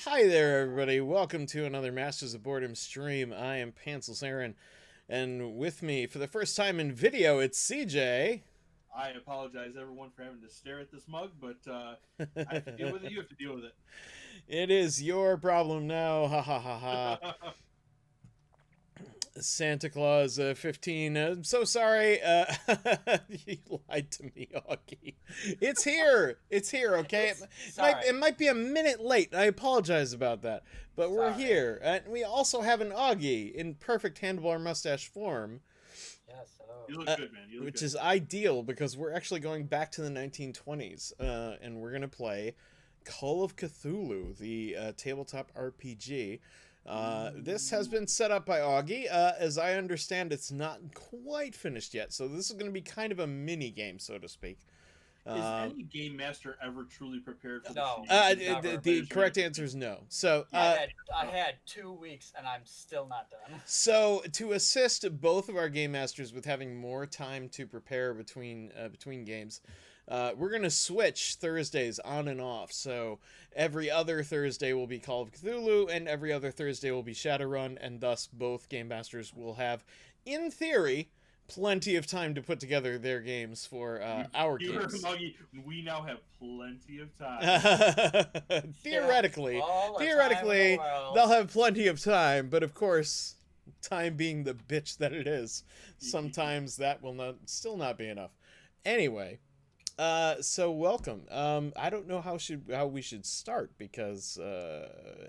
Hi there, everybody. Welcome to another Masters of Boredom stream. I am Pansel Saren, and with me for the first time in video, it's CJ. I apologize, everyone, for having to stare at this mug, but I have to deal with it. You have to deal with It is your problem now. Ha ha ha ha. it. Santa Claus 15. I'm so sorry. You lied to me, Augie. It's here. It's here, okay? Sorry. It might be a minute late. I apologize about that. But we're Sorry. here. And we also have an Augie in perfect handlebar mustache form. Yes, hello. You look good, man. You look Which good. is ideal because we're actually going back to the 1920s, and we're gonna play Call of Cthulhu, the tabletop RPG. This has been set up by Augie. As I understand, it's not quite finished yet, so this is going to be kind of a mini game, so to speak. Is any game master ever truly prepared for No. this? The correct answer is no. So, I had 2 weeks and I'm still not done. So to assist both of our game masters with having more time to prepare between games, we're gonna switch Thursdays on and off. So every other Thursday will be Call of Cthulhu, and every other Thursday will be Shadowrun, and thus both game masters will have, in theory, plenty of time to put together their games for our You heard games. Muggy, we now have plenty of time. Theoretically, All the time in the world. they'll have plenty of time, but of course, time being the bitch that it is, sometimes that will still not be enough. Anyway, so welcome. I don't know how we should start because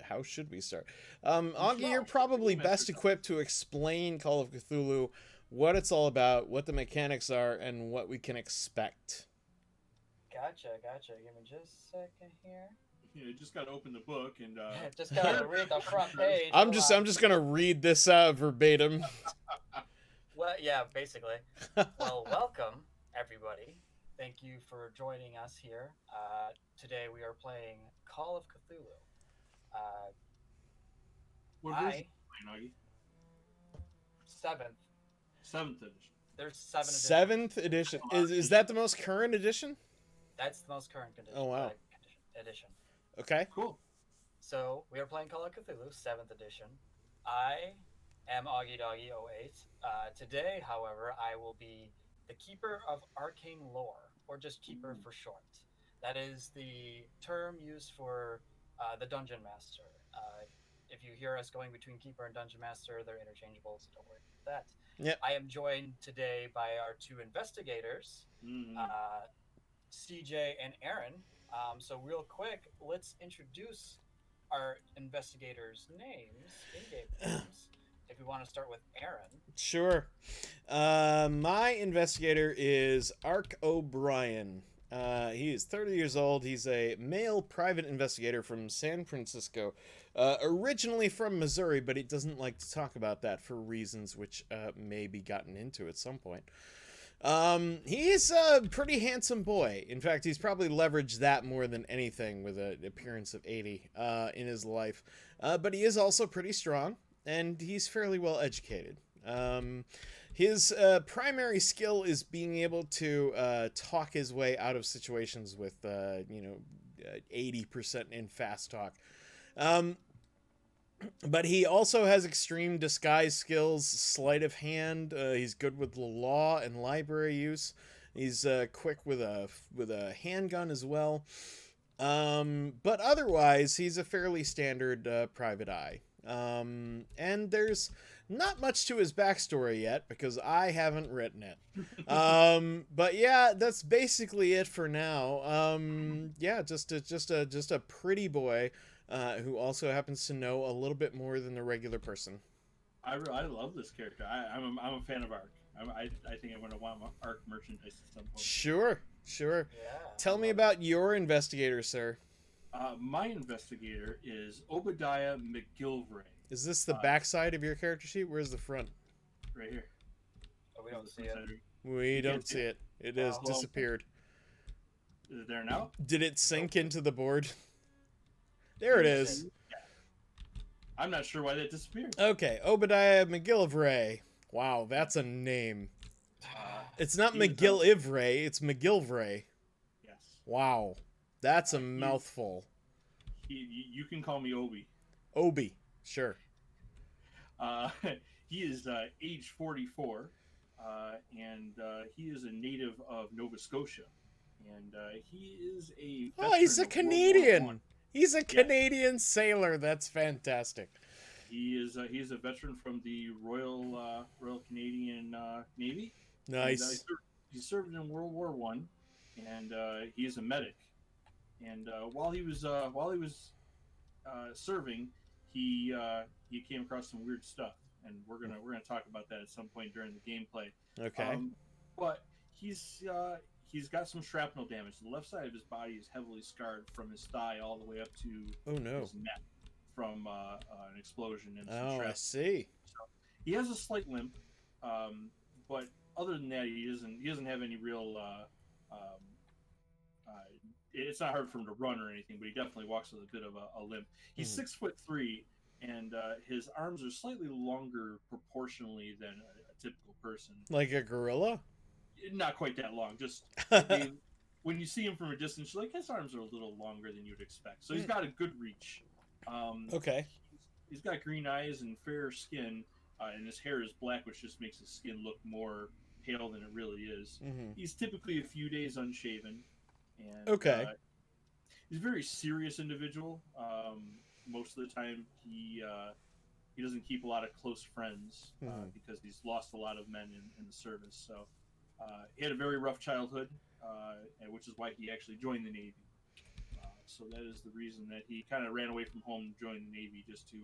how should we start? Augie, you're probably best equipped to explain Call of Cthulhu, what it's all about, what the mechanics are, and what we can expect. Gotcha. Give me just a second here. You just got to open the book and. Just gotta read the front page. I'm just gonna read this out verbatim. Well, yeah, basically. Well, welcome everybody. Thank you for joining us here. Today we are playing Call of Cthulhu. What version are you playing, Muggy? 7th. 7th edition. There's 7 editions. 7th edition. Is that the most current edition? That's the most current edition. Oh, wow. Edition. Okay. Cool. So we are playing Call of Cthulhu, 7th edition. I am Augie Doggy 08. Today, however, I will be the Keeper of Arcane Lore, or just Keeper for short. That is the term used for the Dungeon Master. If you hear us going between Keeper and Dungeon Master, they're interchangeable, so don't worry about that. Yep. I am joined today by our 2 investigators, CJ and Aaron. So real quick, let's introduce our investigators' names, in-game names. If we want to start with Aaron. Sure. My investigator is Ark O'Brien. He is 30 years old. He's a male private investigator from San Francisco. Originally from Missouri, but he doesn't like to talk about that for reasons which may be gotten into at some point. He's a pretty handsome boy. In fact, he's probably leveraged that more than anything with an appearance of 80 in his life. But he is also pretty strong, and he's fairly well educated. His primary skill is being able to talk his way out of situations with 80% in fast talk. But he also has extreme disguise skills, sleight of hand. He's good with the law and library use. He's quick with a handgun as well. But otherwise, he's a fairly standard private eye. And there's not much to his backstory yet because I haven't written it. But yeah, that's basically it for now. Yeah, just a pretty boy who also happens to know a little bit more than the regular person. I love this character. I'm a fan of Ark. I think I'm going to want my Ark merchandise at some point. Sure. Yeah. Tell me about your investigator, sir. My investigator is Obadiah McGilvray. Is this the backside of your character sheet? Where's the front? Right here. Oh, we don't see it. We don't see it. It has Well, disappeared. Is it there now? Did it sink into the board? There it is. Yeah. I'm not sure why that disappeared. Okay, Obadiah McGillivray. Wow, that's a name. It's not McGillivray, it's McGillivray. Yes. Wow, that's a mouthful. You can call me Obi. Obi, sure. Uh, he is age 44, and he is a native of Nova Scotia, and he is a Oh, he's a veteran of World War I. Canadian. He's a Yes. Canadian sailor. That's fantastic. He is a veteran from the Royal Canadian Navy. Nice. And, he served in World War One, and he is a medic. And while he was serving, he came across some weird stuff, and we're gonna talk about that at some point during the gameplay. Okay. But he's got some shrapnel damage. The left side of his body is heavily scarred from his thigh all the way up to his neck from an explosion and some shrapnel. I see. So he has a slight limp, but other than that, he doesn't have any real. It's not hard for him to run or anything, but he definitely walks with a bit of a limp. He's 6'3", and his arms are slightly longer proportionally than a typical person. Like a gorilla? Not quite that long. Just when you see him from a distance, you're like, his arms are a little longer than you'd expect. So he's got a good reach. Okay. He's got green eyes and fair skin, and his hair is black, which just makes his skin look more pale than it really is. He's typically a few days unshaven. And, he's a very serious individual. Most of the time, he doesn't keep a lot of close friends because he's lost a lot of men in the service. So he had a very rough childhood, which is why he actually joined the Navy. So that is the reason that he kind of ran away from home and joined the Navy, just to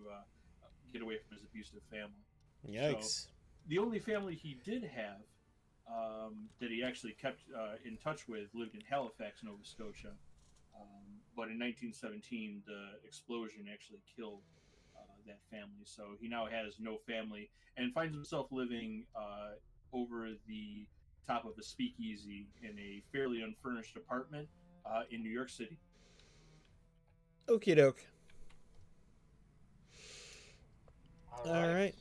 get away from his abusive family. Yikes. So, the only family he did have that he actually kept in touch with lived in Halifax, Nova Scotia. But in 1917, the explosion actually killed that family. So he now has no family and finds himself living over the top of a speakeasy in a fairly unfurnished apartment in New York City. Okie doke. All right.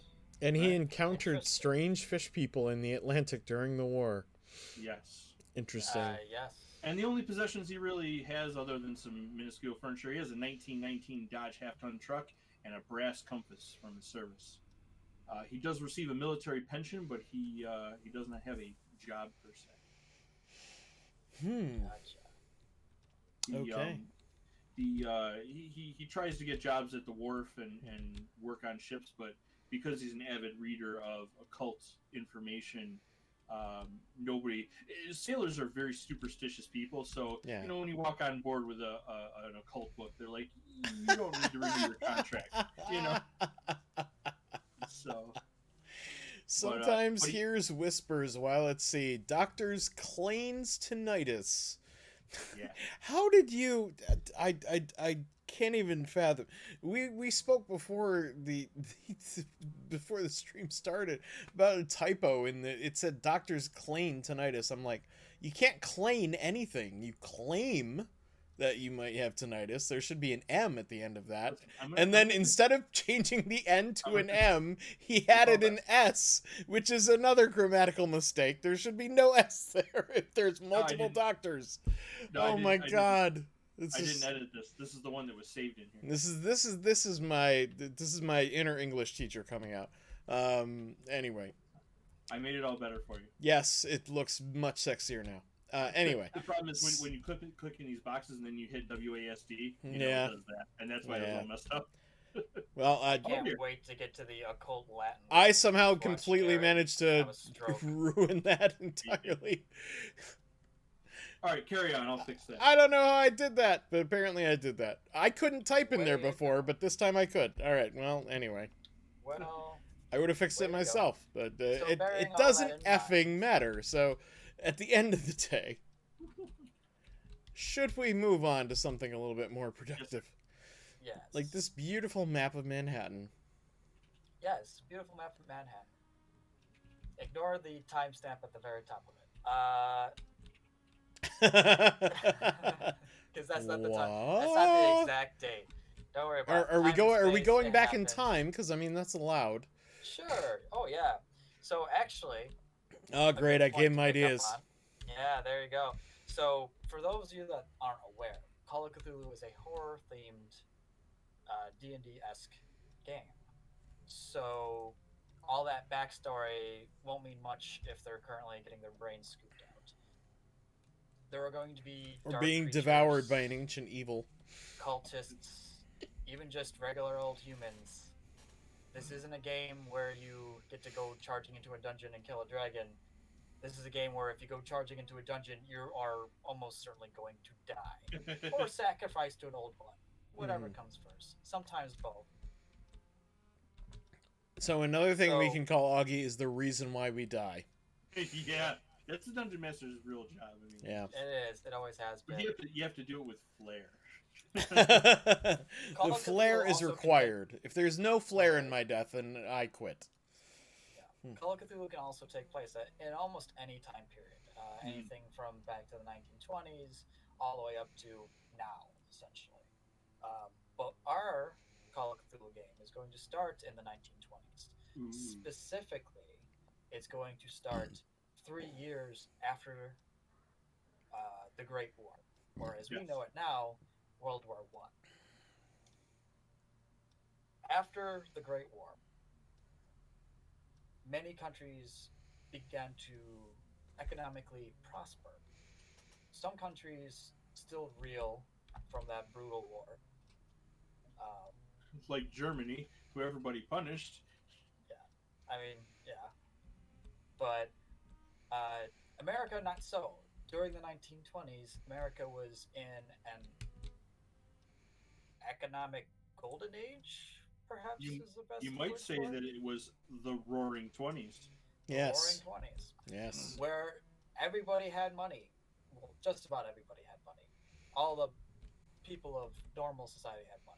And he encountered strange fish people in the Atlantic during the war. Yes. Interesting. Yes. And the only possessions he really has, other than some minuscule furniture, he has a 1919 Dodge half-ton truck and a brass compass from his service. He does receive a military pension, but he does not have a job per se. Gotcha. Okay. He tries to get jobs at the wharf and work on ships, but because he's an avid reader of occult information, sailors are very superstitious people. So when you walk on board with an occult book, they're like, you don't need to renew your contract. So sometimes hears whispers while at sea. Doctors Klane's tinnitus. Yeah. How did you? I can't even fathom. We spoke before before the stream started about a typo in it said doctors claim tinnitus. I'm like, you can't claim anything. You claim that you might have tinnitus. There should be an M at the end of that. And then instead of changing the N to an M, he added an S, which is another grammatical mistake. There should be no S there if there's multiple doctors. Oh my God. I didn't edit this. This is the one that was saved in here. This is my inner English teacher coming out. Anyway. I made it all better for you. Yes, it looks much sexier now. Anyway. The problem is when you click in these boxes and then you hit WASD, it does that. And that's why it's all messed up. Well, I can't wait to get to the occult Latin. I somehow completely managed to ruin that entirely. All right, carry on. I'll fix that. I don't know how I did that, but apparently I did that. I couldn't type in there before, but this time I could. All right, well, anyway. Well, I would have fixed it myself, but it doesn't effing matter. So, at the end of the day, should we move on to something a little bit more productive? Yes. Like this beautiful map of Manhattan. Yes, beautiful map of Manhattan. Ignore the timestamp at the very top of it. Because that's not the time. That's not the exact date. Don't worry about it. Are we going back in time? Because I mean that's allowed. Sure. Oh yeah. So actually. Oh great! I gave him ideas. Yeah, there you go. So for those of you that aren't aware, Call of Cthulhu is a horror-themed D&D-esque game. So all that backstory won't mean much if they're currently getting their brains scooped out. There are going to be Or dark being creatures, devoured by an ancient evil. cultists, even just regular old humans. This isn't a game where you get to go charging into a dungeon and kill a dragon. This is a game where if you go charging into a dungeon, you are almost certainly going to die. Or sacrifice to an old one. Whatever comes first. Sometimes both. So another thing we can call Augie is the reason why we die. Yeah, that's the Dungeon Master's real job. I mean, yeah. It is. It always has been. But you have to do it with flair. The flair is required. If there's no flair in my death, then I quit. Yeah. Call of Cthulhu can also take place in almost any time period. Anything from back to the 1920s all the way up to now, essentially. But our Call of Cthulhu game is going to start in the 1920s. Specifically, it's going to start 3 years after the Great War, or as we know it now, World War I. After the Great War, many countries began to economically prosper. Some countries still reel from that brutal war. Like Germany, who everybody punished. Yeah, I mean, yeah. But America, not so. During the 1920s, America was in an economic golden age, perhaps is the best. You might say that it was the Roaring 20s. Yes. Roaring 20s. Yes. Where everybody had money. Well, just about everybody had money. All the people of normal society had money.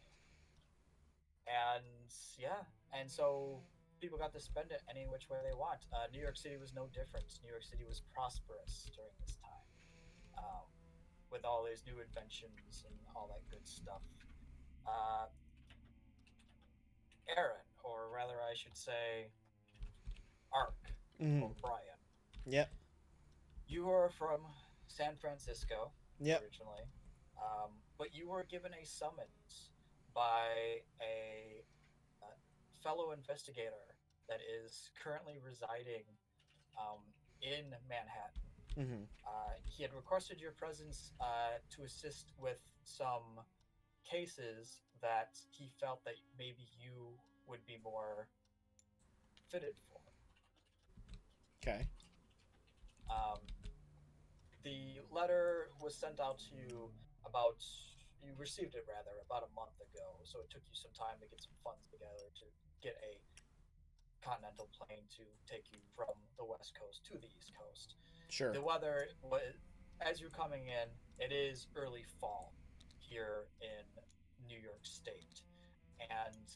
And so people got to spend it any which way they want. New York City was no different. New York City was prosperous during this time, with all these new inventions and all that good stuff. Aaron, or rather I should say Ark, O'Brien. Yep. You are from San Francisco originally, but you were given a summons by a fellow investigator that is currently residing in Manhattan. He had requested your presence to assist with some cases that he felt that maybe you would be more fitted for. Okay. The letter was sent out to you you received it rather about a month ago, so it took you some time to get some funds together to get a continental plane to take you from the West Coast to the East Coast. Sure. The weather, as you're coming in, it is early fall here in New York State, and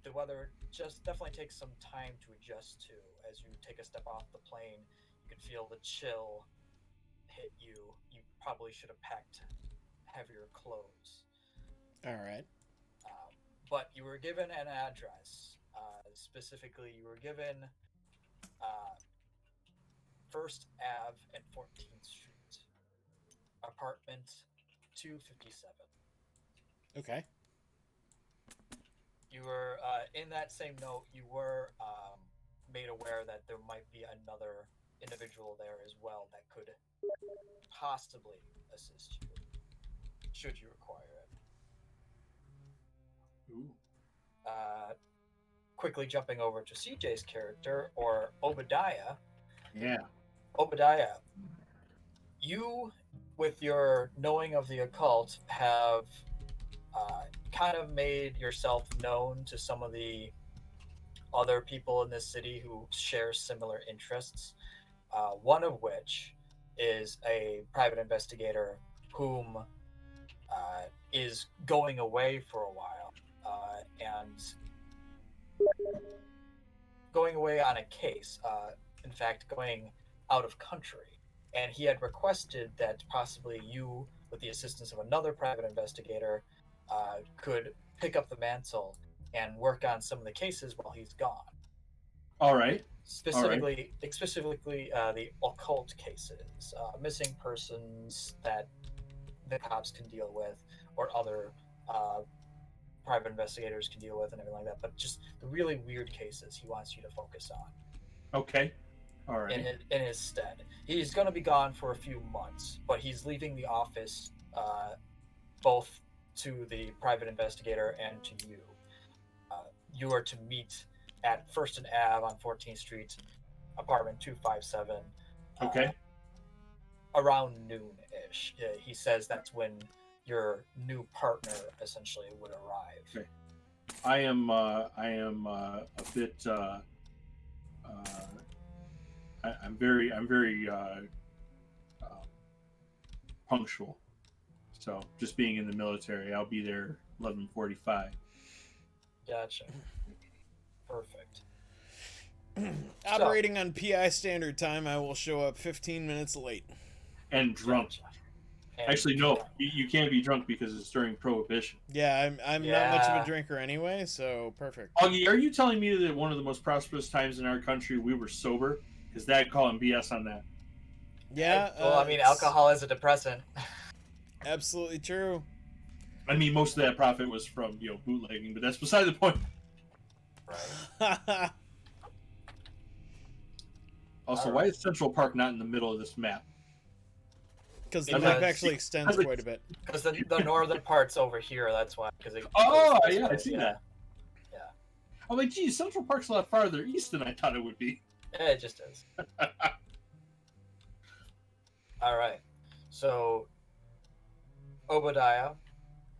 the weather just definitely takes some time to adjust to. As you take a step off the plane, you can feel the chill hit you. You probably should have packed heavier clothes. All right. But you were given an address. Specifically, you were given First Ave and 14th Street, apartment 257. Okay. You were, in that same note, you were made aware that there might be another individual there as well that could possibly assist you, should you require it. Ooh. Quickly jumping over to CJ's character, or Obadiah. Yeah. Obadiah, you, with your knowing of the occult, have kind of made yourself known to some of the other people in this city who share similar interests. One of which is a private investigator whom is going away for a while and going away on a case. In fact, going out of country. And he had requested that possibly you, with the assistance of another private investigator, could pick up the mantle and work on some of the cases while he's gone. All right. Specifically, the occult cases, missing persons that the cops can deal with, or other private investigators can deal with and everything like that, but just the really weird cases he wants you to focus on. Okay. All right. In his stead. He's going to be gone for a few months, but he's leaving the office both to the private investigator and to you. You are to meet at First and Ave on 14th Street, apartment 257. Okay. Around noon-ish. He says that's when your new partner essentially would arrive. Okay. I am a bit. I'm very punctual. So just being in the military, I'll be there 11:45. Gotcha. Perfect. Operating on PI standard time, I will show up 15 minutes late. And drunk. Gotcha. And Actually, no, you can't be drunk because it's during Prohibition. Yeah, I'm not much of a drinker anyway, so perfect. Augie, are you telling me that one of the most prosperous times in our country we were sober? Because that calling BS on that. Yeah. Well, I mean, alcohol is a depressant. Absolutely true. I mean, most of that profit was from bootlegging, but that's beside the point. Right. Also, why is Central Park not in the middle of this map? Because the map actually extends quite a bit. Because the northern part's over here, that's why. I see that. Yeah. I'm like, geez, Central Park's a lot farther east than I thought it would be. Yeah, it just is. All right. So, Obadiah.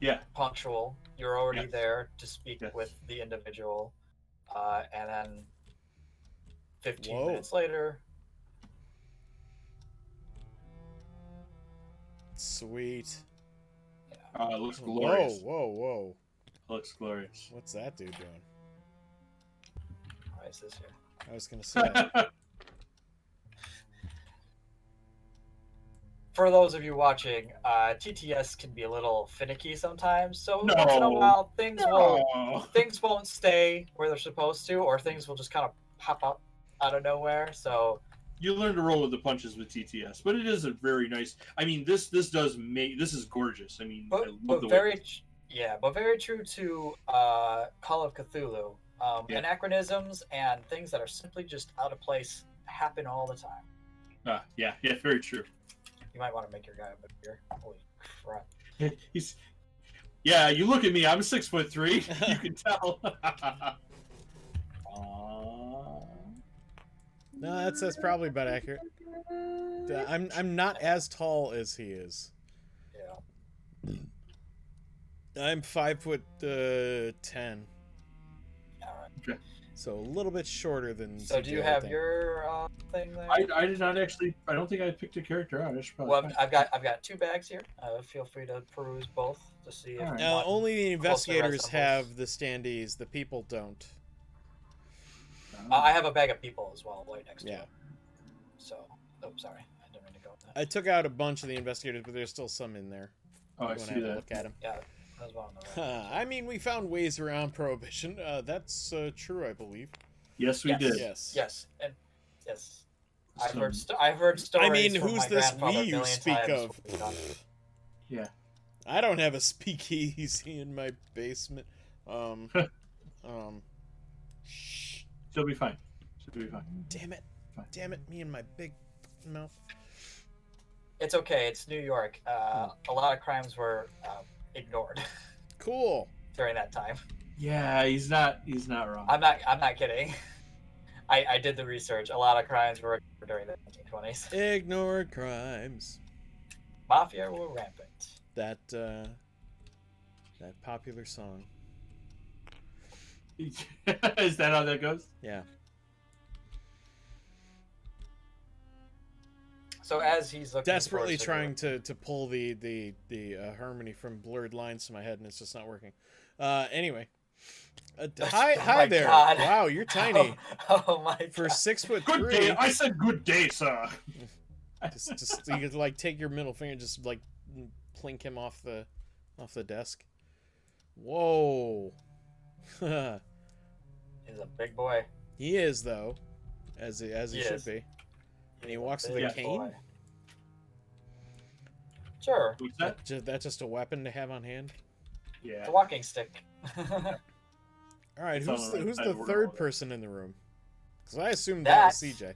Yeah. Punctual. You're already there to speak with the individual. And then 15 minutes later. Sweet. Yeah. It looks glorious. Whoa. It looks glorious. What's that dude doing? Why is this here? I was going to say. For those of you watching, TTS can be a little finicky sometimes. So No. once in a while, things won't stay where they're supposed to, or things will just kind of pop up out of nowhere. So you learn to roll with the punches with TTS, but it is a very nice. I mean, this is gorgeous. I mean, I love but very true to Call of Cthulhu. Anachronisms and things that are simply just out of place happen all the time. Yeah, very true. You might want to make your guy a bit bigger. Holy crap! You look at me. I'm 6'3". You can tell. No, that's probably about accurate. I'm not as tall as he is. Yeah. I'm 5'10". All right. Okay. So a little bit shorter than. So do you have your thing there? I did not actually. I don't think I picked a character out. I should probably. Well, I've got 2 bags here. Feel free to peruse both to see if. Now, only the investigators have the standees. The people don't. I have a bag of people as well, right next to it. So, sorry, I didn't mean to go with that. I took out a bunch of the investigators, but there's still some in there. Oh, I see that. Look at them. Yeah, that's one on the right. I mean, we found ways around Prohibition. That's true, I believe. Yes, we did. Yes, and yes. I've heard stories. I mean, from who's my this grandfather we you speak times. of? Yeah. I don't have a speakeasy in my basement. Shh. She'll be fine. Damn it. Fine. Damn it, me and my big mouth. It's okay. It's New York. A lot of crimes were ignored. Cool. During that time. Yeah, he's not wrong. I'm not kidding. I did the research. A lot of crimes were during the 1920s. Ignored crimes. Mafia were rampant. That popular song. Is that how that goes? Yeah. So as he's looking desperately trying to pull the harmony from blurred lines to my head, and it's just not working. Anyway, hi there. God. Wow, you're tiny. Oh my God. For 6'3". Good day. I said good day, sir. just you could like take your middle finger, and just like plink him off the desk. Whoa. He's a big boy. He is, though, as he should be. And he walks with a cane. Boy. Sure. What's that? That's just a weapon to have on hand. Yeah. The walking stick. All right, who's side the of the third world. person in the room? Because I assumed that was That's- CJ.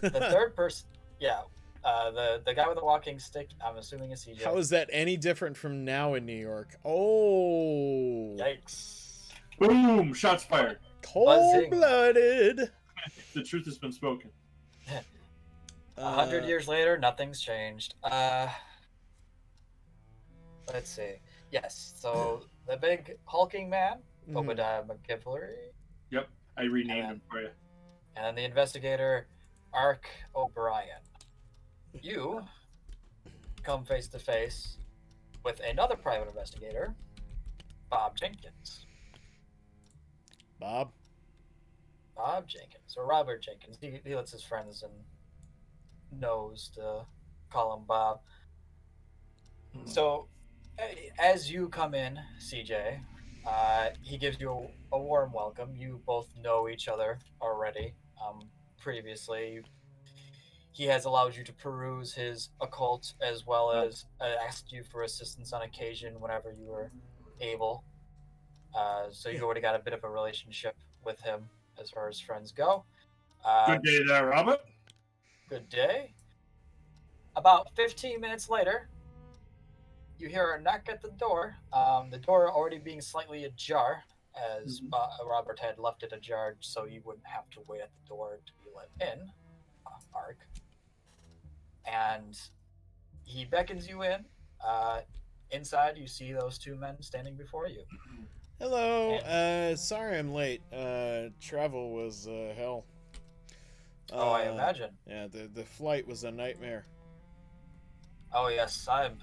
The third person, yeah, the guy with the walking stick, I'm assuming is CJ. How is that any different from now in New York? Oh, Yikes! Boom! Shots fired. cold-blooded. The truth has been spoken. 100 years later, nothing's changed. Let's see. Yes, so the big hulking man, Obadiah McGivery. Yep, I renamed him for you. And then the investigator, Ark O'Brien. You come face to face with another private investigator, Bob Jenkins. Bob Jenkins, or Robert Jenkins. He lets his friends and knows to call him Bob. So, as you come in, CJ, he gives you a warm welcome. You both know each other already. Previously, he has allowed you to peruse his occult as well as asked you for assistance on occasion whenever you were able. So you already got a bit of a relationship with him as far as friends go. Good day there, Robert. Good day. About 15 minutes later, you hear a knock at the door. The door already being slightly ajar, as Robert had left it ajar so you wouldn't have to wait at the door to be let in. Ark. And he beckons you in. Inside, you see those two men standing before you. Hello. Sorry I'm late. Travel was hell. I imagine. Yeah, the flight was a nightmare. Oh yes, I'm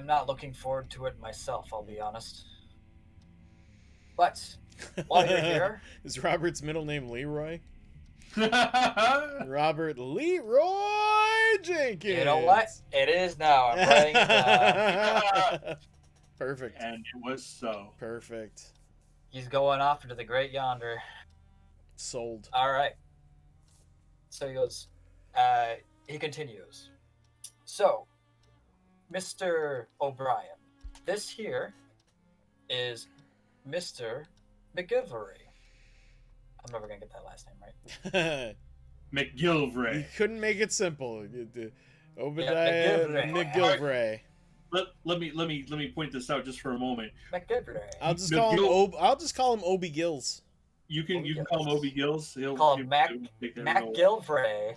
not looking forward to it myself, I'll be honest. But while you're here, is Robert's middle name Leroy? Robert Leroy Jenkins. You know what? It is now. I'm writing it down. Perfect. And it was so. Perfect. He's going off into the great yonder. Sold. All right. So he goes, he continues. So, Mr. O'Brien, this here is Mr. McGivery. I'm never going to get that last name right. McGilvray. You couldn't make it simple. Obadiah McGilvray. Let me point this out just for a moment. McGivery. I'll just call him Obi Gills. You can call him Obi Gills. Call him Mac Gilvray.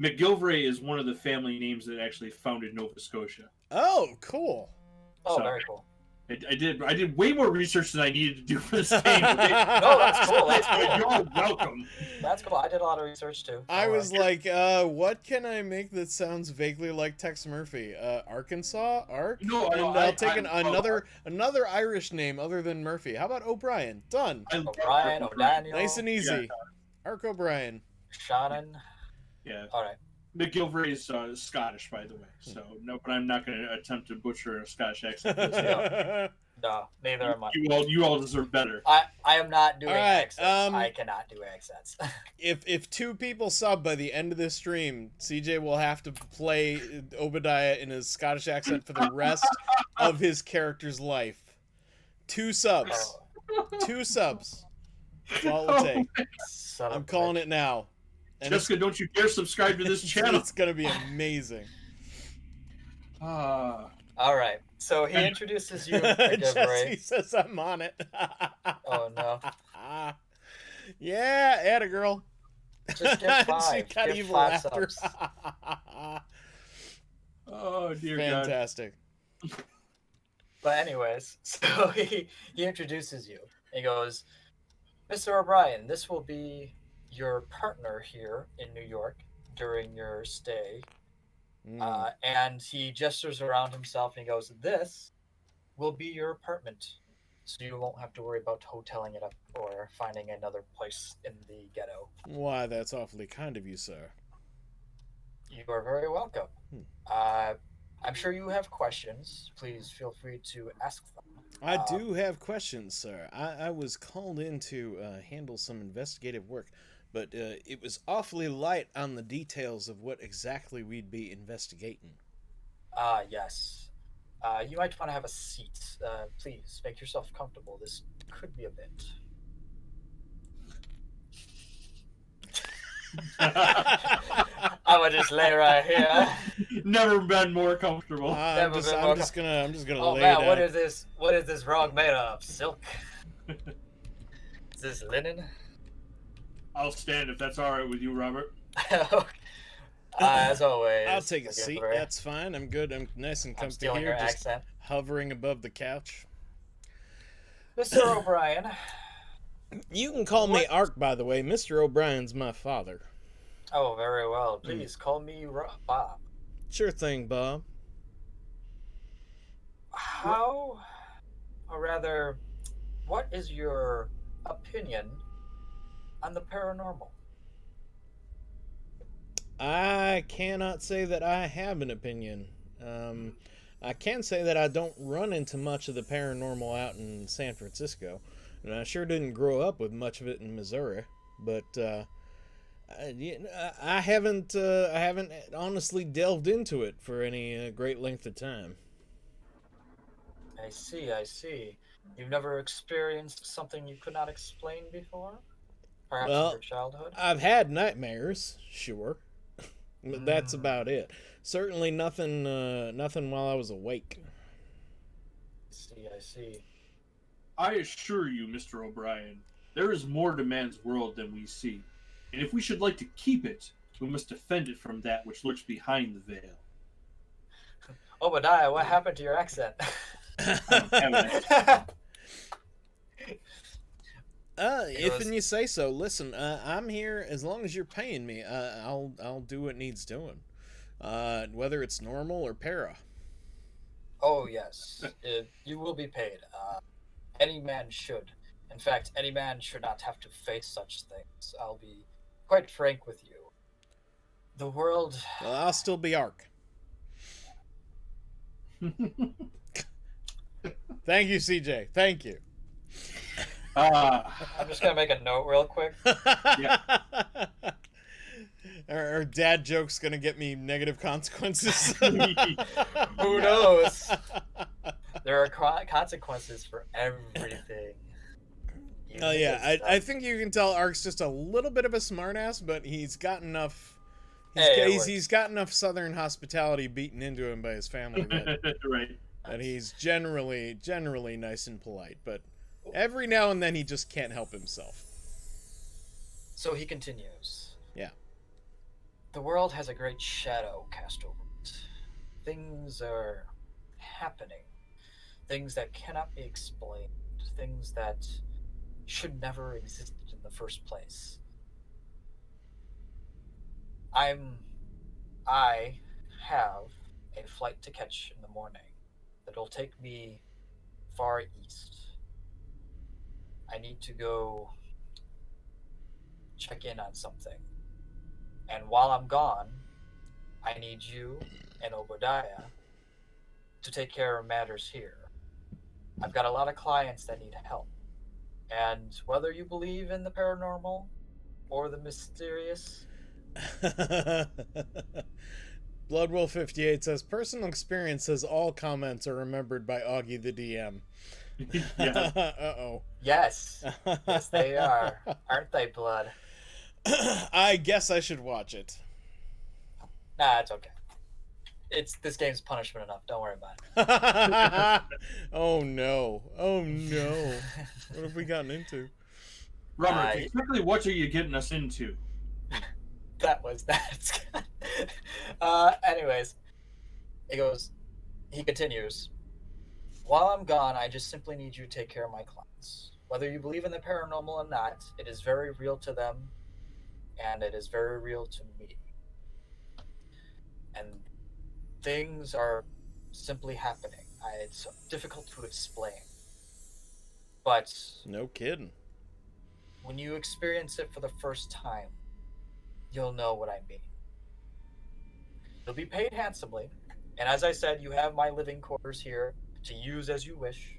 McGilvray is one of the family names that actually founded Nova Scotia. Oh, cool. Oh, very cool. I did way more research than I needed to do for this game. No, that's cool. You're welcome. That's cool. I did a lot of research too. I was like, what can I make that sounds vaguely like Tex Murphy? Arkansas? Ark? No, I'll take another Irish name other than Murphy. How about O'Brien? Done. O'Brien, O'Daniel. Nice and easy. Yeah. Ark O'Brien. Shannon. Yeah. All right. McGilvray is Scottish, by the way. So no, but I'm not going to attempt to butcher a Scottish accent. No, neither am I. You all deserve better. I am not doing accents. I cannot do accents. If two people sub by the end of this stream, CJ will have to play Obadiah in his Scottish accent for the rest of his character's life. 2 subs. 2 subs. That's all it'll take. I'm calling it now. And Jessica, don't you dare subscribe to this channel. It's going to be amazing. All right. So he introduces you. Jesse says I'm on it. Oh, no. Yeah, atta girl. Just get 5. She got give evil 5 laughter. subs. Oh, dear Fantastic. God. But anyways, so he introduces you. He goes, Mr. O'Brien, this will be your partner here in New York during your stay. And he gestures around himself and he goes, this will be your apartment. So you won't have to worry about hoteling it up or finding another place in the ghetto. Why, that's awfully kind of you, sir. You are very welcome. I'm sure you have questions. Please feel free to ask them. I do have questions, sir. I was called in to handle some investigative work, but it was awfully light on the details of what exactly we'd be investigating. Yes. You might want to have a seat. Please make yourself comfortable. This could be a bit. I would just lay right here. Never been more comfortable. I'm just gonna oh lay man, down. what is this? What is this rug made of? Silk? Is this linen? I'll stand if that's all right with you, Robert. As always. I'll take a seat. That's fine. I'm good. I'm nice and comfy here. Just accent. Hovering above the couch. Mr. O'Brien. You can call me Ark, by the way. Mr. O'Brien's my father. Oh, very well. Please call me Bob. Sure thing, Bob. How, or rather, what is your opinion on the paranormal? I cannot say that I have an opinion. I can say that I don't run into much of the paranormal out in San Francisco, and I sure didn't grow up with much of it in Missouri. But I haven't honestly delved into it for any great length of time. I see. You've never experienced something you could not explain before? Perhaps in your childhood? I've had nightmares, sure. But that's about it. Certainly nothing while I was awake. I see. I assure you, Mr. O'Brien, there is more to man's world than we see. And if we should like to keep it, we must defend it from that which lurks behind the veil. Obadiah, what happened to your accent? If you say so. Listen, I'm here as long as you're paying me. I'll do what needs doing. Whether it's normal or para. Oh yes, you will be paid. Any man should. In fact, any man should not have to face such things. I'll be quite frank with you. The world. Well, I'll still be Ark. Thank you, CJ. Thank you. I'm just gonna make a note real quick. Yeah. Our dad joke's gonna get me negative consequences. Who knows? There are consequences for everything. Oh yeah, I think you can tell Ark's just a little bit of a smartass, but he's got enough. He's got enough Southern hospitality beaten into him by his family that, right. that he's generally nice and polite, but every now and then he just can't help himself. So he continues. Yeah. The world has a great shadow cast over it. Things are happening. Things that cannot be explained. Things that should never exist in the first place. I have a flight to catch in the morning that'll take me far east. I need to go check in on something. And while I'm gone, I need you and Obadiah to take care of matters here. I've got a lot of clients that need help. And whether you believe in the paranormal or the mysterious... Bloodwolf 58 says, personal experience says all comments are remembered by Augie the DM. Yeah. Uh-oh. Yes. Yes, they are. Aren't they, Blood? I guess I should watch it. Nah, it's okay. This game's punishment enough. Don't worry about it. Oh no. What have we gotten into? Robert, exactly what are you getting us into? That was that. Anyways, he continues. While I'm gone, I just simply need you to take care of my clients. Whether you believe in the paranormal or not, it is very real to them, and it is very real to me. And things are simply happening. It's difficult to explain. But... No kidding. When you experience it for the first time, you'll know what I mean. You'll be paid handsomely, and as I said, you have my living quarters here to use as you wish.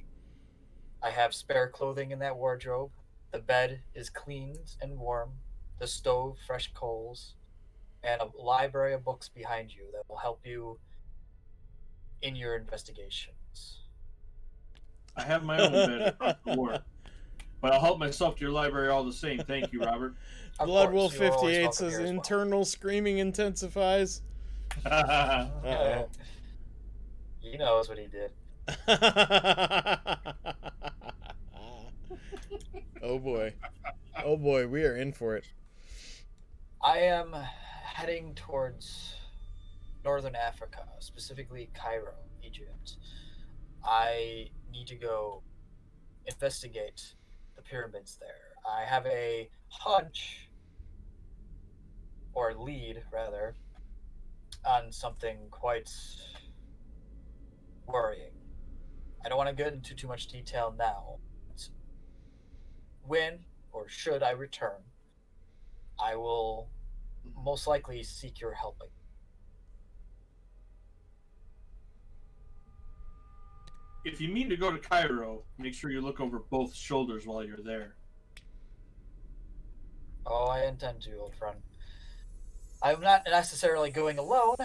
I have spare clothing in that wardrobe. The bed is cleaned and warm. The stove, fresh coals, and a library of books behind you that will help you in your investigations? I have my own bed across the war, but I'll help myself to your library all the same. Thank you, Robert. Bloodwolf You're always 58 welcome says here as well. internal screaming intensifies. Uh-oh. He knows what he did. Oh boy. Oh boy, we are in for it. I am heading towards northern Africa, specifically Cairo, Egypt. I need to go investigate the pyramids there. I have a hunch, or lead rather, on something quite worrying. I don't want to get into too much detail now. When or should I return, I will most likely seek your help. If you mean to go to Cairo, make sure you look over both shoulders while you're there. Oh, I intend to, old friend. I'm not necessarily going alone.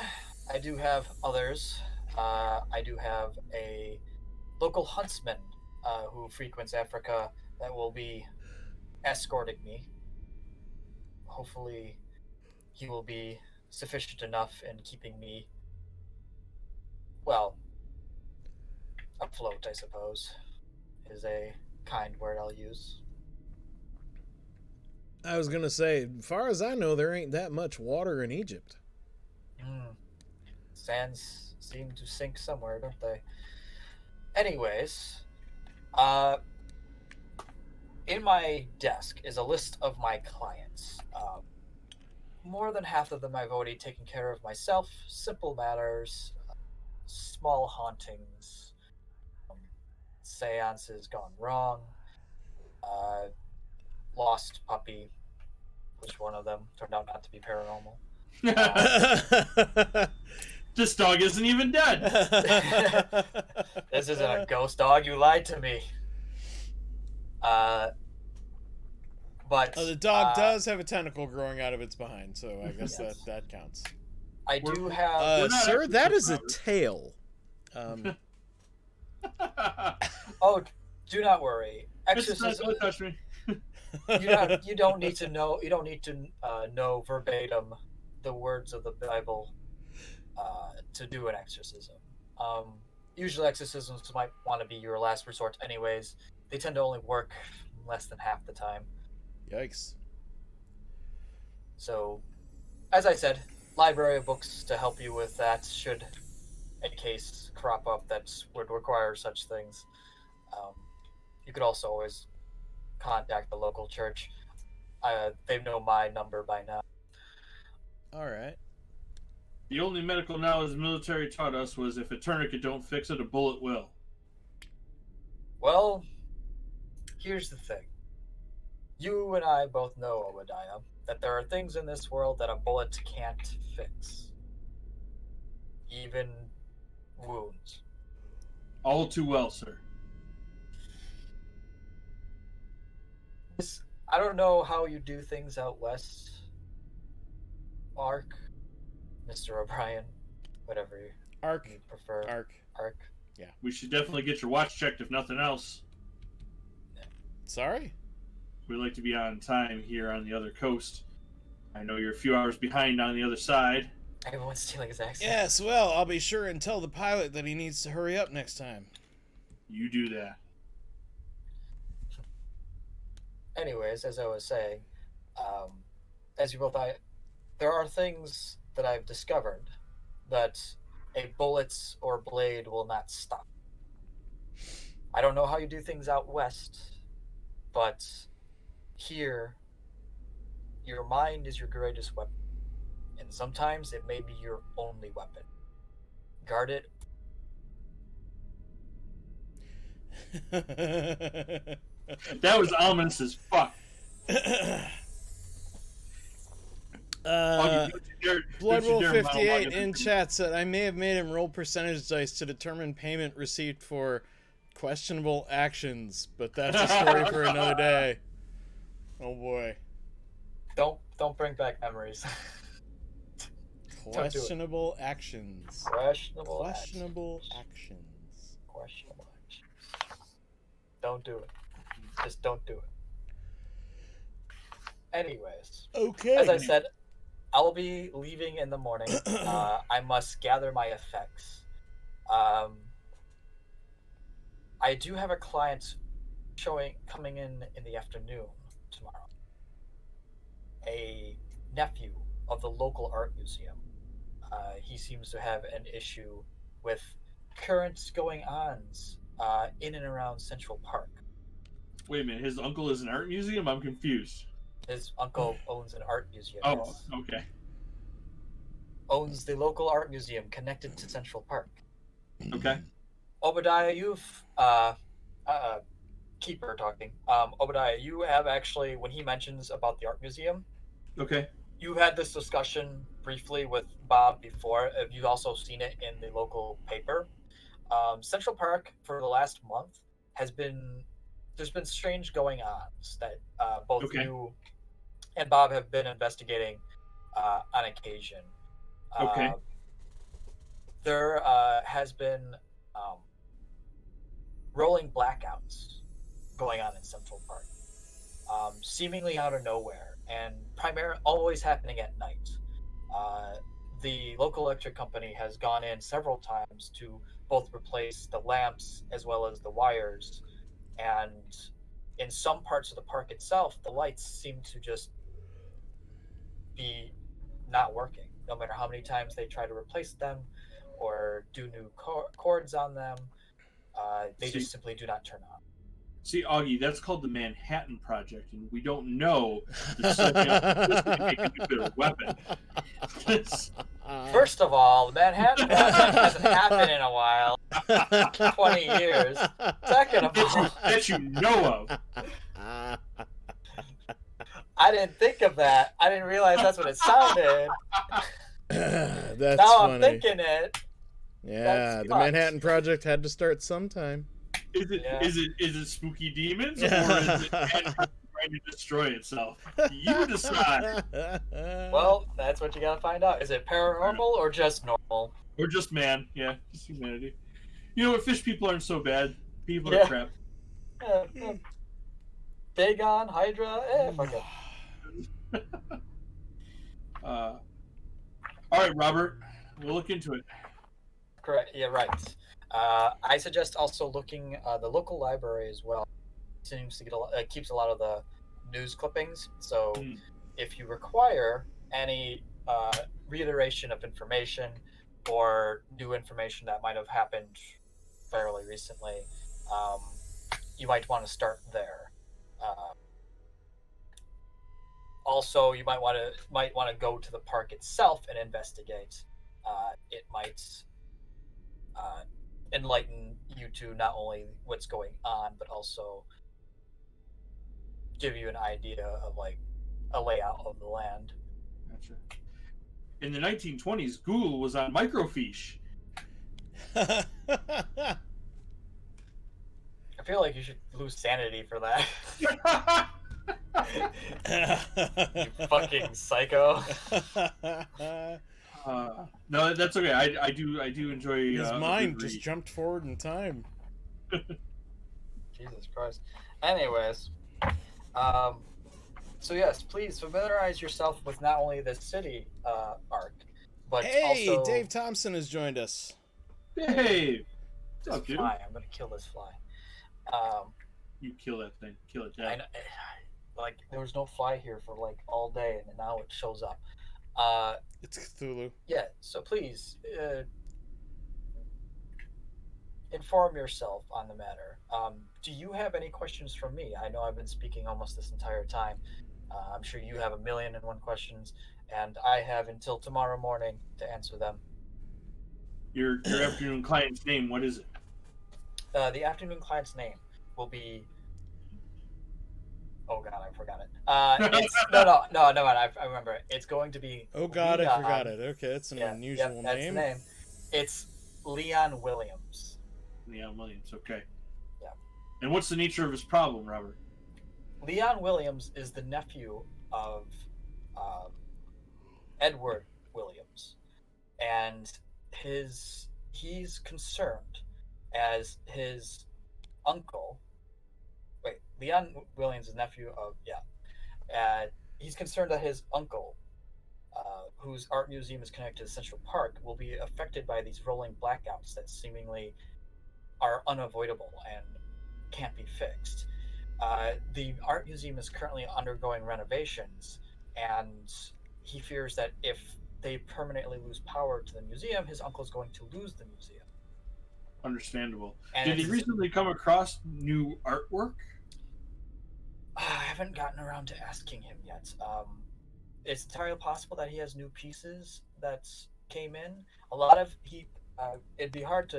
I do have others. I do have a local huntsman who frequents Africa that will be escorting me. Hopefully, he will be sufficient enough in keeping me, well, afloat, I suppose, is a kind word I'll use. I was gonna say, as far as I know, there ain't that much water in Egypt. Sands seem to sink somewhere, don't they? Anyways, in my desk is a list of my clients. More than half of them I've already taken care of myself. Simple matters, small hauntings, seances gone wrong, lost puppy, which one of them turned out not to be paranormal. This dog isn't even dead. This isn't a ghost dog. You lied to me. But the dog does have a tentacle growing out of its behind, so I guess yes. that counts. I do have. Sir, that is a tail. Oh, do not worry. Exorcism. Don't touch me. You don't need to know. You don't need to know verbatim the words of the Bible to do an exorcism. Usually, exorcisms might want to be your last resort, anyways. They tend to only work less than half the time. Yikes. So, as I said, library of books to help you with that should a case crop up that would require such things. You could also always contact the local church. They know my number by now. All right. The only medical knowledge the military taught us was if a tourniquet don't fix it, a bullet will. Well, here's the thing. You and I both know, Obadiah, that there are things in this world that a bullet can't fix. Even wounds. All too well, sir. I don't know how you do things out west. Ark, Mr. O'Brien, whatever you prefer. Ark. Yeah. We should definitely get your watch checked if nothing else. Sorry? We like to be on time here on the other coast. I know you're a few hours behind on the other side. Everyone's stealing his accent. Yes, well, I'll be sure and tell the pilot that he needs to hurry up next time. You do that. Anyways, as I was saying, as you both, there are things that I've discovered that a bullet or blade will not stop. I don't know how you do things out west, but here, your mind is your greatest weapon. And sometimes it may be your only weapon. Guard it. That was ominous as fuck. Bloodwolf58 in chat said, I may have made him roll percentage dice to determine payment received for questionable actions, but that's a story for another day. Oh boy. Don't bring back memories. Questionable actions. Questionable actions. Questionable actions. Don't do it. Just don't do it. Anyways. Okay. As I said, I'll be leaving in the morning. I must gather my effects. I do have a client coming in the afternoon tomorrow. A nephew of the local art museum. He seems to have an issue with current going-ons in and around Central Park. Wait a minute, his uncle is an art museum? I'm confused. His uncle owns an art museum. Oh, yes. Okay. Owns the local art museum connected to Central Park. Okay. Obadiah, you've Keeper talking. Obadiah, you have actually, when he mentions about the art museum, Okay. you had this discussion briefly with Bob before. You've also seen it in the local paper. Central Park for the last month there's been strange going-ons that both you and Bob have been investigating on occasion. Okay. There has been rolling blackouts going on in Central Park, seemingly out of nowhere, and always happening at night. The local electric company has gone in several times to both replace the lamps as well as the wires, and in some parts of the park itself, the lights seem to just be not working. No matter how many times they try to replace them or do new cords on them, they just simply do not turn on. See, Augie, that's called the Manhattan Project, and we don't know the setting up to make a nuclear weapon. First of all, the Manhattan Project hasn't happened in a while. 20 years. Second of all... That you know of. I didn't think of that. I didn't realize that's what it sounded. That's now funny. I'm thinking it. Yeah, the Manhattan Project had to start sometime. Is it spooky demons, or is it trying to destroy itself? You decide. Well, that's what you gotta find out. Is it paranormal or just normal? Or just man? Yeah, just humanity. You know what? Fish people aren't so bad. People are crap. Yeah. Dagon, Hydra, fuck it. All right, Robert. We'll look into it. Correct. Yeah, right. I suggest also looking the local library as well. It seems to get keeps a lot of the news clippings. So if you require any reiteration of information or new information that might have happened fairly recently, you might want to start there. Also, you might want to go to the park itself and investigate. It might enlighten you to not only what's going on, but also give you an idea of like a layout of the land. Gotcha. In the 1920s, Google was on microfiche. I feel like you should lose sanity for that. You fucking psycho. No, that's okay. I do enjoy. His mind just jumped forward in time. Jesus Christ. Anyways, so yes, please familiarize yourself with not only the city arc, but also... Dave Thompson has joined us. Hey, this fly. I'm gonna kill this fly. You kill that thing. Kill it, I know, like there was no fly here for like all day, and now it shows up. It's Cthulhu. Yeah, so please inform yourself on the matter. Do you have any questions for me? I know I've been speaking almost this entire time. I'm sure you have 1,000,001 questions, and I have until tomorrow morning to answer them. Your afternoon client's name, what is it? The afternoon client's name will be... Oh god, I forgot it. It's no, I remember it. It's going to be... Oh god, Leon. I forgot it. Okay, it's an unusual that's name. The name. It's Leon Williams. Leon Williams, okay. Yeah. And what's the nature of his problem, Robert? Leon Williams is the nephew of Edward Williams. and he's concerned as his uncle. Wait, Leon Williams is nephew of he's concerned that his uncle, whose art museum is connected to Central Park, will be affected by these rolling blackouts that seemingly are unavoidable and can't be fixed. The art museum is currently undergoing renovations, and he fears that if they permanently lose power to the museum, his uncle is going to lose the museum. Understandable. And Did he recently come across new artwork? I haven't gotten around to asking him yet. It's entirely possible that he has new pieces that came in. A lot of I'd be hard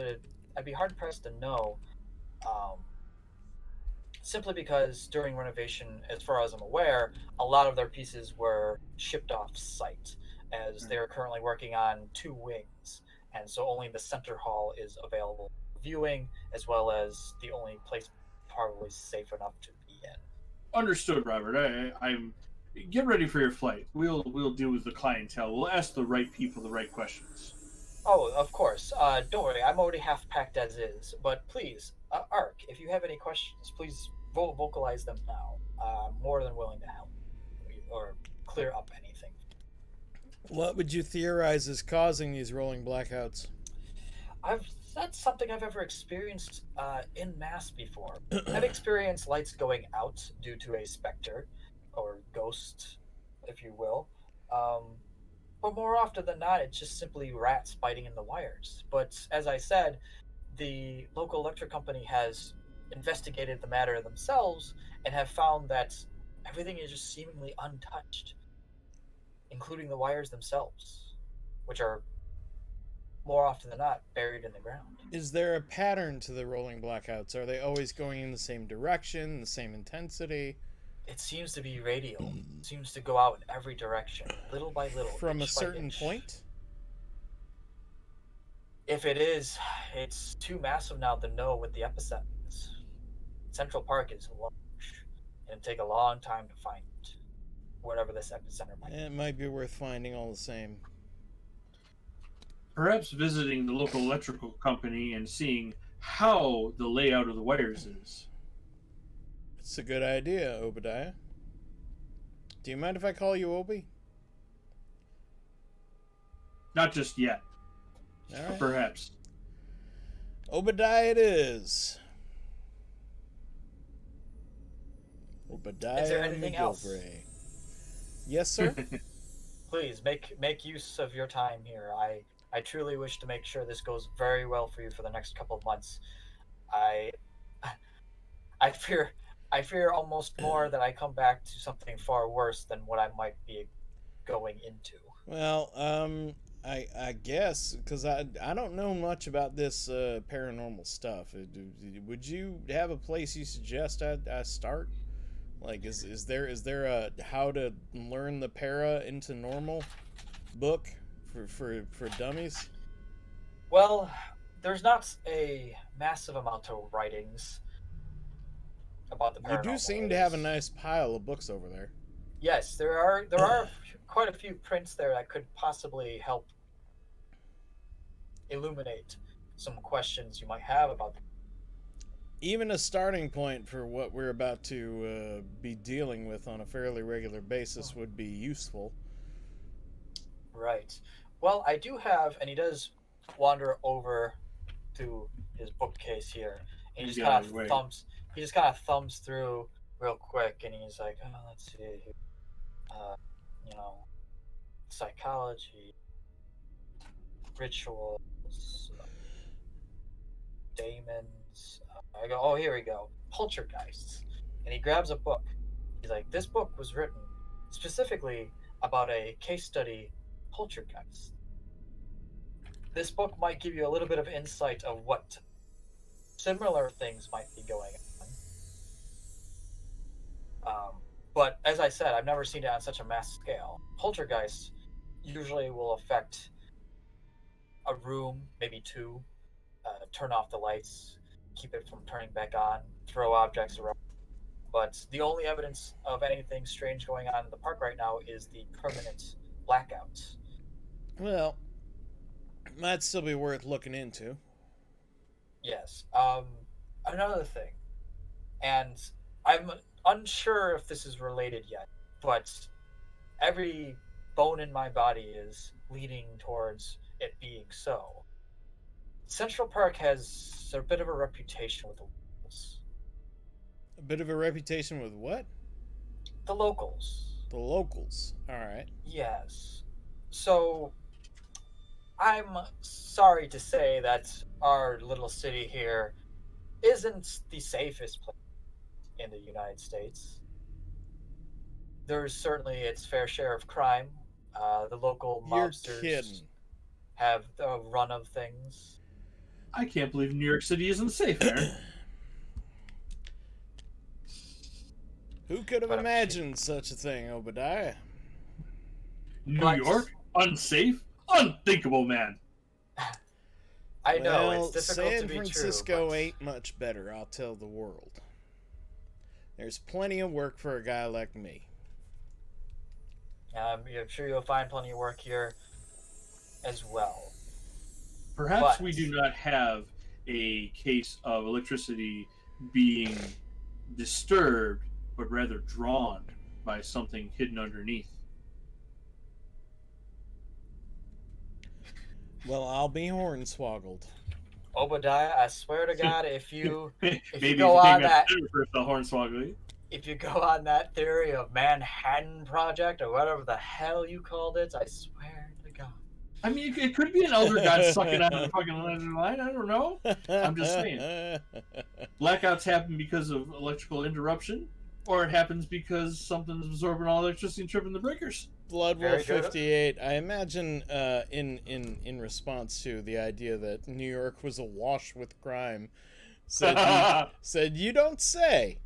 pressed to know, simply because during renovation, as far as I'm aware, a lot of their pieces were shipped off site, as they're currently working on 2 wings, and so only the center hall is available for viewing, as well as the only place probably safe enough to be in. Understood, Robert. I'm. Get ready for your flight. We'll deal with the clientele. We'll ask the right people the right questions. Oh, of course. Don't worry, I'm already half packed as is. But please, Ark, if you have any questions, please vocalize them now. I'm more than willing to help or clear up anything. What would you theorize is causing these rolling blackouts? That's something I've ever experienced in mass before. I've experienced lights going out due to a specter or ghost, if you will. But more often than not, it's just simply rats biting in the wires. But as I said, the local electric company has investigated the matter themselves and have found that everything is just seemingly untouched, including the wires themselves, which are more often than not buried in the ground. Is there a pattern to the rolling blackouts? Are they always going in the same direction, the same intensity? It seems to be radial. It seems to go out in every direction, little by little. From a certain point? If it is, it's too massive now to know what the epicenter is. Central Park is large, and it'd take a long time to find whatever this epicenter might be. It might be worth finding all the same. Perhaps visiting the local electrical company and seeing how the layout of the wires is. It's a good idea, Obadiah. Do you mind if I call you Obi? Not just yet. All right. Perhaps. Obadiah it is. Obadiah. Is there anything else? Yes, sir. Please make use of your time here. I truly wish to make sure this goes very well for you for the next couple of months. I fear almost more that I come back to something far worse than what I might be going into. Well, I guess because I don't know much about this paranormal stuff. Would you have a place you suggest I start? Like, is there a how to learn the para into normal book for dummies? Well, there's not a massive amount of writings about the paranormal. You do seem to have a nice pile of books over there. Yes, there are quite a few prints there that could possibly help illuminate some questions you might have about them. Even a starting point for what we're about to be dealing with on a fairly regular basis would be useful. Right. Well, I do have, and he does wander over to his bookcase here, and he just kind of thumbs through real quick, and he's like, oh, let's see, psychology, rituals, daemons. I go, oh, here we go, poltergeists, and he grabs a book. He's like, this book was written specifically about a case study poltergeist. This book might give you a little bit of insight of what similar things might be going on. But as I said, I've never seen it on such a mass scale. Poltergeists usually will affect a room, maybe 2, turn off the lights, keep it from turning back on, throw objects around. But the only evidence of anything strange going on in the park right now is the permanent blackouts. Well, Might still be worth looking into. Yes. Another thing, and I'm unsure if this is related yet, but every bone in my body is leaning towards it being so. Central Park has a bit of a reputation with the locals. A bit of a reputation with what? The locals. The locals. All right. Yes. So, I'm sorry to say that our little city here isn't the safest place in the United States. There's certainly its fair share of crime. The local You're mobsters kidding. have the run of things. I can't believe New York City isn't safe, Aaron. Who could have But imagined such a thing, Obadiah? New York? Unsafe? Unthinkable, man. I know, Well, it's difficult San to be Francisco true. But ain't much better, I'll tell the world. There's plenty of work for a guy like me. I'm sure you'll find plenty of work here as well. Perhaps we do not have a case of electricity being disturbed, but rather drawn by something hidden underneath. Well, I'll be hornswoggled. Obadiah, I swear to God, if you Maybe go on that Hornswoggle. If you go on that theory of Manhattan Project or whatever the hell you called it, I swear to God. I mean, it could be an elder god sucking on the fucking line. I don't know. I'm just saying. Blackouts happen because of electrical interruption, or it happens because something's absorbing all electricity and tripping the breakers. Bloodwolf 58. I imagine in response to the idea that New York was awash with crime, said you don't say.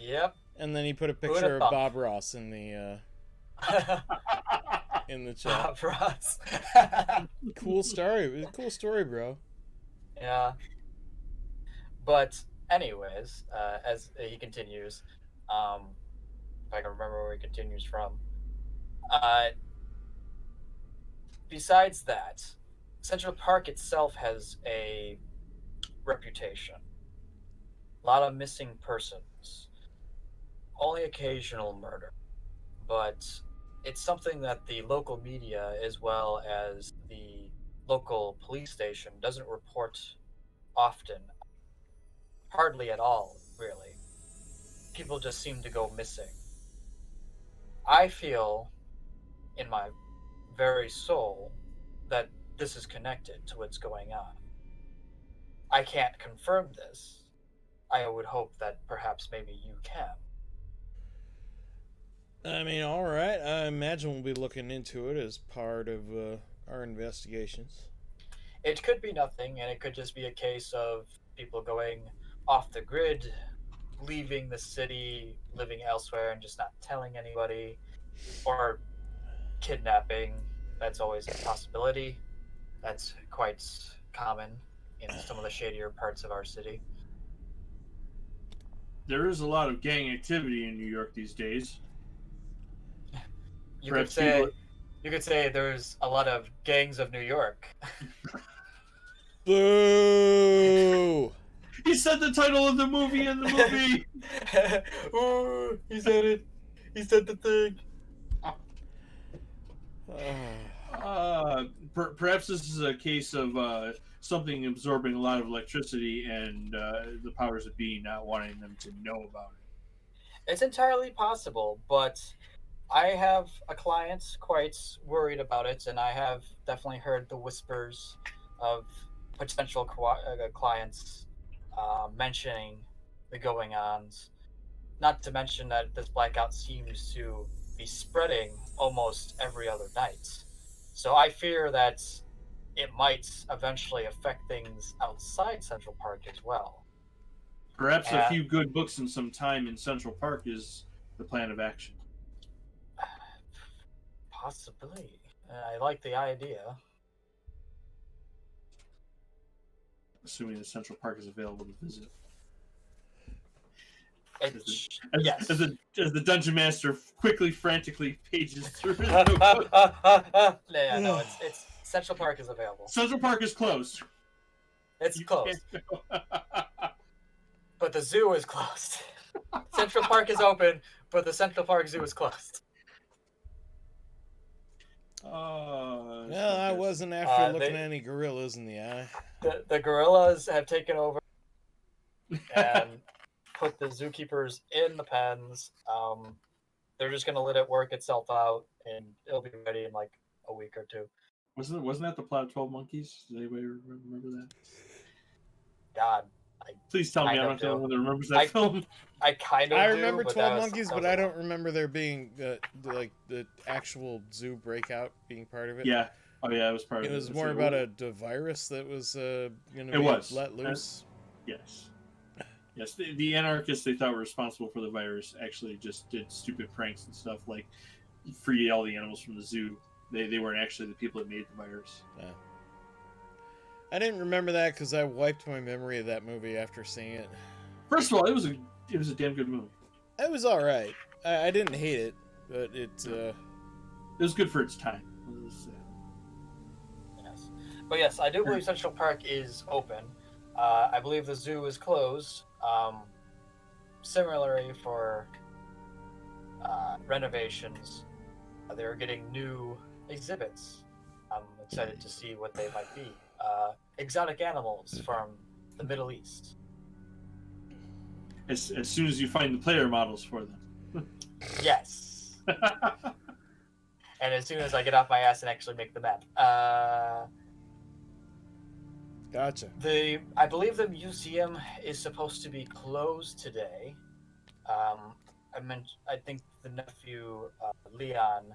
Yep. And then he put a picture of Bob Ross in the in the chat. Bob Ross. Cool story. Cool story, bro. Yeah. But anyways, as he continues, if I can remember where he continues from. Besides that, Central Park itself has a reputation. A lot of missing persons. Only occasional murder. But it's something that the local media, as well as the local police station, doesn't report often. Hardly at all, really. People just seem to go missing. I feel, in my very soul, that this is connected to what's going on. I can't confirm this. I would hope that perhaps maybe you can. I mean, all right. I imagine we'll be looking into it as part of our investigations. It could be nothing, and it could just be a case of people going off the grid, leaving the city, living elsewhere, and just not telling anybody, or kidnapping. That's always a possibility. That's quite common in some of the shadier parts of our city. There is a lot of gang activity in New York these days. You could say there's a lot of gangs of New York. Boo! He said the title of the movie in the movie. Oh, he said it. He said the thing. Perhaps this is a case of something absorbing a lot of electricity and the powers that be not wanting them to know about it. It's entirely possible, but I have a client quite worried about it, and I have definitely heard the whispers of potential clients mentioning the going-ons. Not to mention that this blackout seems to be spreading almost every other night. So I fear that it might eventually affect things outside Central Park as well. Perhaps a few good books and some time in Central Park is the plan of action. Possibly. I like the idea. Assuming that Central Park is available to visit. Yes. As the dungeon master quickly, frantically pages through his Yeah, no, it's Central Park is available. Central Park is closed. It's closed. But the zoo is closed. Central Park is open, but the Central Park Zoo is closed. Well, I wasn't after looking at any gorillas in the eye. The gorillas have taken over and put the zookeepers in the pens. They're just gonna let it work itself out, and it'll be ready in like a week or two. Wasn't that the plot of 12 Monkeys? Does anybody remember that? God. Please tell me I don't know who remembers that film. I kind of remember 12 Monkeys, but I don't remember there being the actual zoo breakup being part of it. Yeah. Oh yeah, it was part of it. It was more about a virus that was going to be let loose. Yes. Yes, the anarchists they thought were responsible for the virus actually just did stupid pranks and stuff like free all the animals from the zoo. They weren't actually the people that made the virus. Yeah. I didn't remember that because I wiped my memory of that movie after seeing it. First of all, it was a damn good movie. It was all right. I didn't hate it, but it was good for its time. Yes, but yes, I do believe Central Park is open. I believe the zoo is closed. Similarly for renovations, they're getting new exhibits. I'm excited to see what they might be. Exotic animals from the Middle East. As soon as you find the player models for them. Yes. And as soon as I get off my ass and actually make the map. Gotcha. I believe the museum is supposed to be closed today. I think the nephew, Leon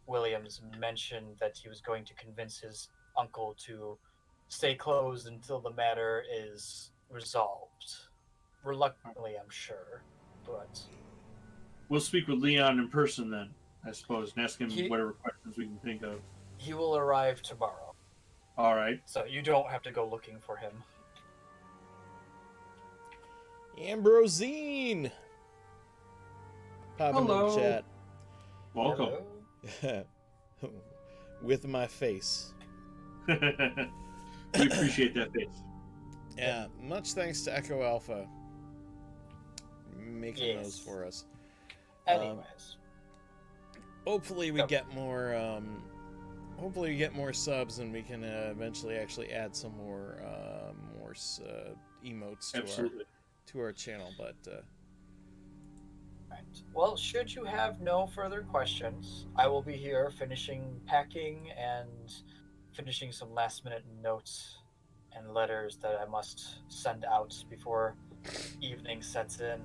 Williams, mentioned that he was going to convince his uncle to stay closed until the matter is resolved. Reluctantly, I'm sure, but we'll speak with Leon in person then, I suppose, and ask him whatever questions we can think of. He will arrive tomorrow. All right. So you don't have to go looking for him. Ambrosine! Pop in the chat. Welcome. With my face. We appreciate that face. Yeah, much thanks to Echo Alpha making those for us. Anyways, hopefully we get more. Hopefully we get more subs, and we can eventually actually add some more emotes to our channel. But right. Well, should you have no further questions, I will be here finishing packing and finishing some last-minute notes and letters that I must send out before evening sets in.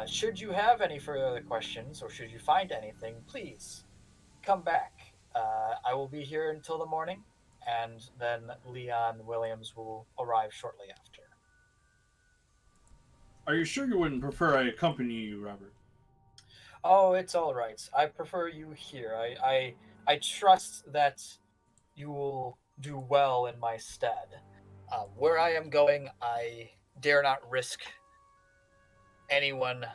Should you have any further questions, or should you find anything, please come back. I will be here until the morning, and then Leon Williams will arrive shortly after. Are you sure you wouldn't prefer I accompany you, Robert? Oh, it's all right. I prefer you here. I trust that you will do well in my stead. Where I am going, I dare not risk anyone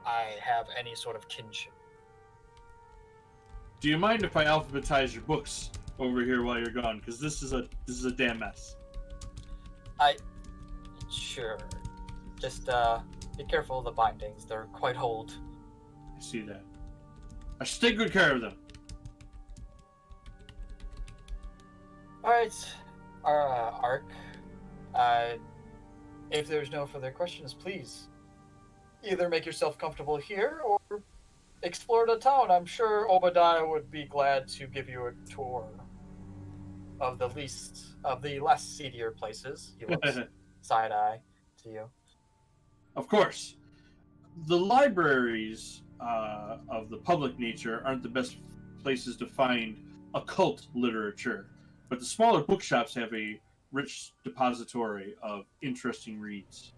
I have any sort of kinship. Do you mind if I alphabetize your books over here while you're gone? Because this is a damn mess. Sure. Just be careful of the bindings. They're quite old. I see that. I should take good care of them. All right, Ark. If there's no further questions, please either make yourself comfortable here or explore the town. I'm sure Obadiah would be glad to give you a tour of the less seedier places. He looks side-eye to you. Of course. The libraries of the public nature aren't the best places to find occult literature, but the smaller bookshops have a rich depository of interesting reads.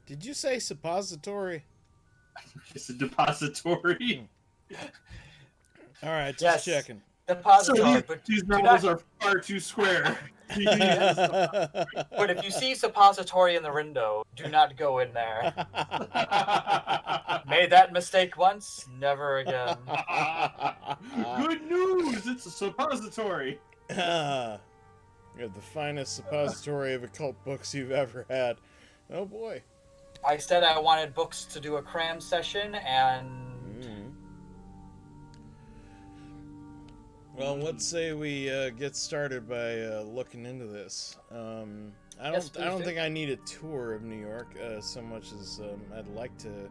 Did you say suppository? It's a depository. All right, just checking. Suppository, but these do novels not- are far too square. But if you see suppository in the window, do not go in there. Made that mistake once, never again. Good news! It's a suppository. You have the finest suppository of occult books you've ever had. Oh boy. I said I wanted books to do a cram session, and Well, let's say we get started by looking into this. I Yes, don't please think I need a tour of New York so much as I'd like to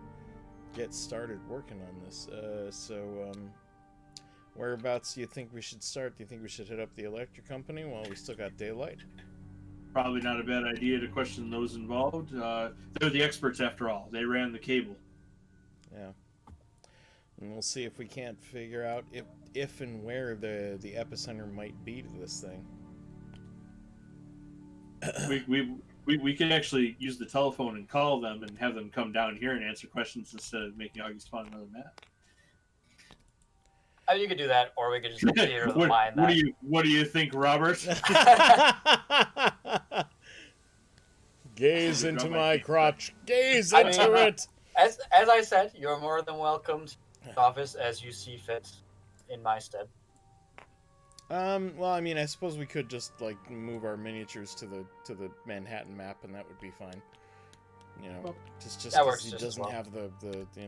get started working on this. Whereabouts do you think we should start? Do you think we should hit up the electric company while we still got daylight? Probably not a bad idea to question those involved. They're the experts after all. They ran the cable. Yeah. And we'll see if we can't figure out if and where the epicenter might be to this thing. We can actually use the telephone and call them and have them come down here and answer questions instead of making August find another map. I mean, you could do that, or we could just theater of the mind that. What do you think, Robert? Gaze into my crotch. Gaze into it. As I said, you're more than welcome to the office as you see fit in my stead. Well, I mean, I suppose we could just like move our miniatures to the Manhattan map, and that would be fine. You know, Well, just that because works he just doesn't as well. have the you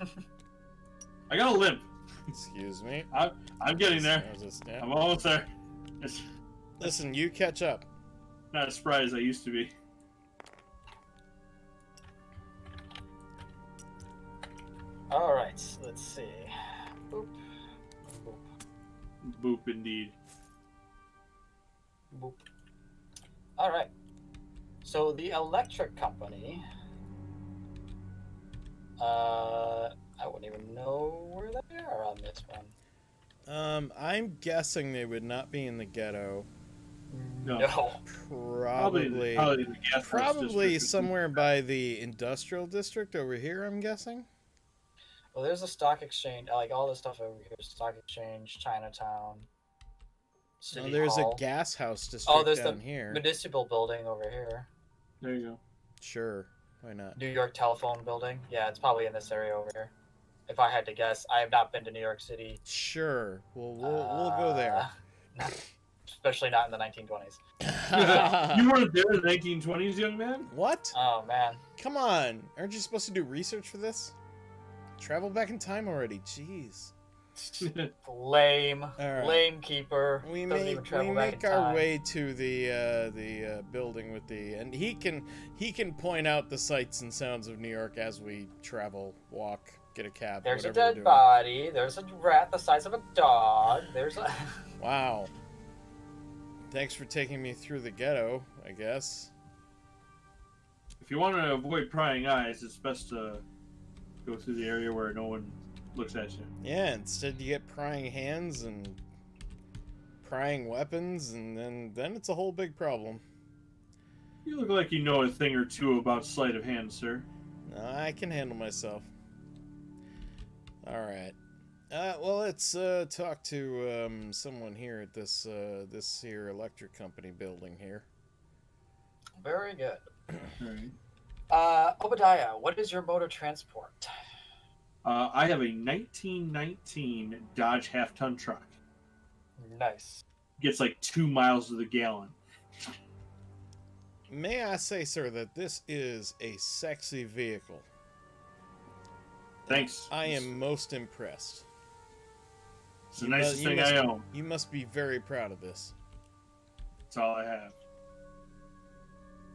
know. I got a limp. Excuse me. I'm getting there. Yeah. I'm almost there. It's Listen, you catch up. not as spry as I used to be. All right, let's see. Boop. Boop. Boop, indeed. Boop. All right. So the electric company. I wouldn't even know where they are on this one. I'm guessing they would not be in the ghetto. No. Probably the gas house probably district. somewhere by the industrial district over here, I'm guessing. Well, there's a stock exchange, like all this stuff over here. Stock exchange, Chinatown. City There's Hall. a gas house district there's down the here. municipal building over here. There you go. Sure, why not? New York Telephone Building. Yeah, it's probably in this area over here. If I had to guess, I have not been to New York City. Sure, we'll go there. Especially not in the 1920s. You weren't there in the 1920s, young man? What? Oh man. Come on, aren't you supposed to do research for this? Travel back in time already, jeez. Lame. right. Lame keeper. We Doesn't even make travel back in our time. way to the building with and he can point out the sights and sounds of New York as we travel, walk, get a cab. There's a whatever we're dead doing. body. There's a rat the size of a dog. There's a. Wow. Thanks for taking me through the ghetto, I guess. If you want to avoid prying eyes, it's best to go through the area where no one looks at you. Yeah, instead you get prying hands and prying weapons, and then it's a whole big problem. You look like you know a thing or two about sleight of hand, sir. I can handle myself. All right. Well, let's talk to someone here at this here electric company building here. Very good. All right. Obadiah, what is your mode of transport? I have a 1919 Dodge half-ton truck. Nice. Gets like 2 miles to the gallon. May I say, sir, that this is a sexy vehicle. Thanks. I am most impressed. It's the nicest thing I own. You must be very proud of this. That's all I have.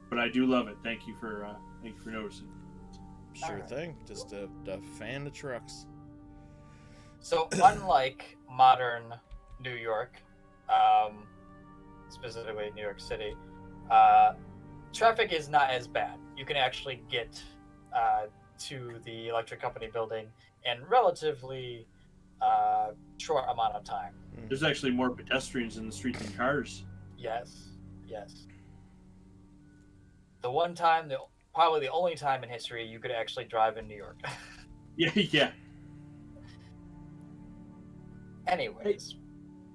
But I do love it. Thank you for noticing. Sure Alright. thing. Just a fan of trucks. So, unlike modern New York, specifically New York City, traffic is not as bad. You can actually get to the electric company building in relatively short amount of time. There's actually more pedestrians in the street than cars. Yes, yes. The one time, probably the only time in history, you could actually drive in New York. Yeah. Yeah, Very good. yeah. Yeah. Well, Anyways.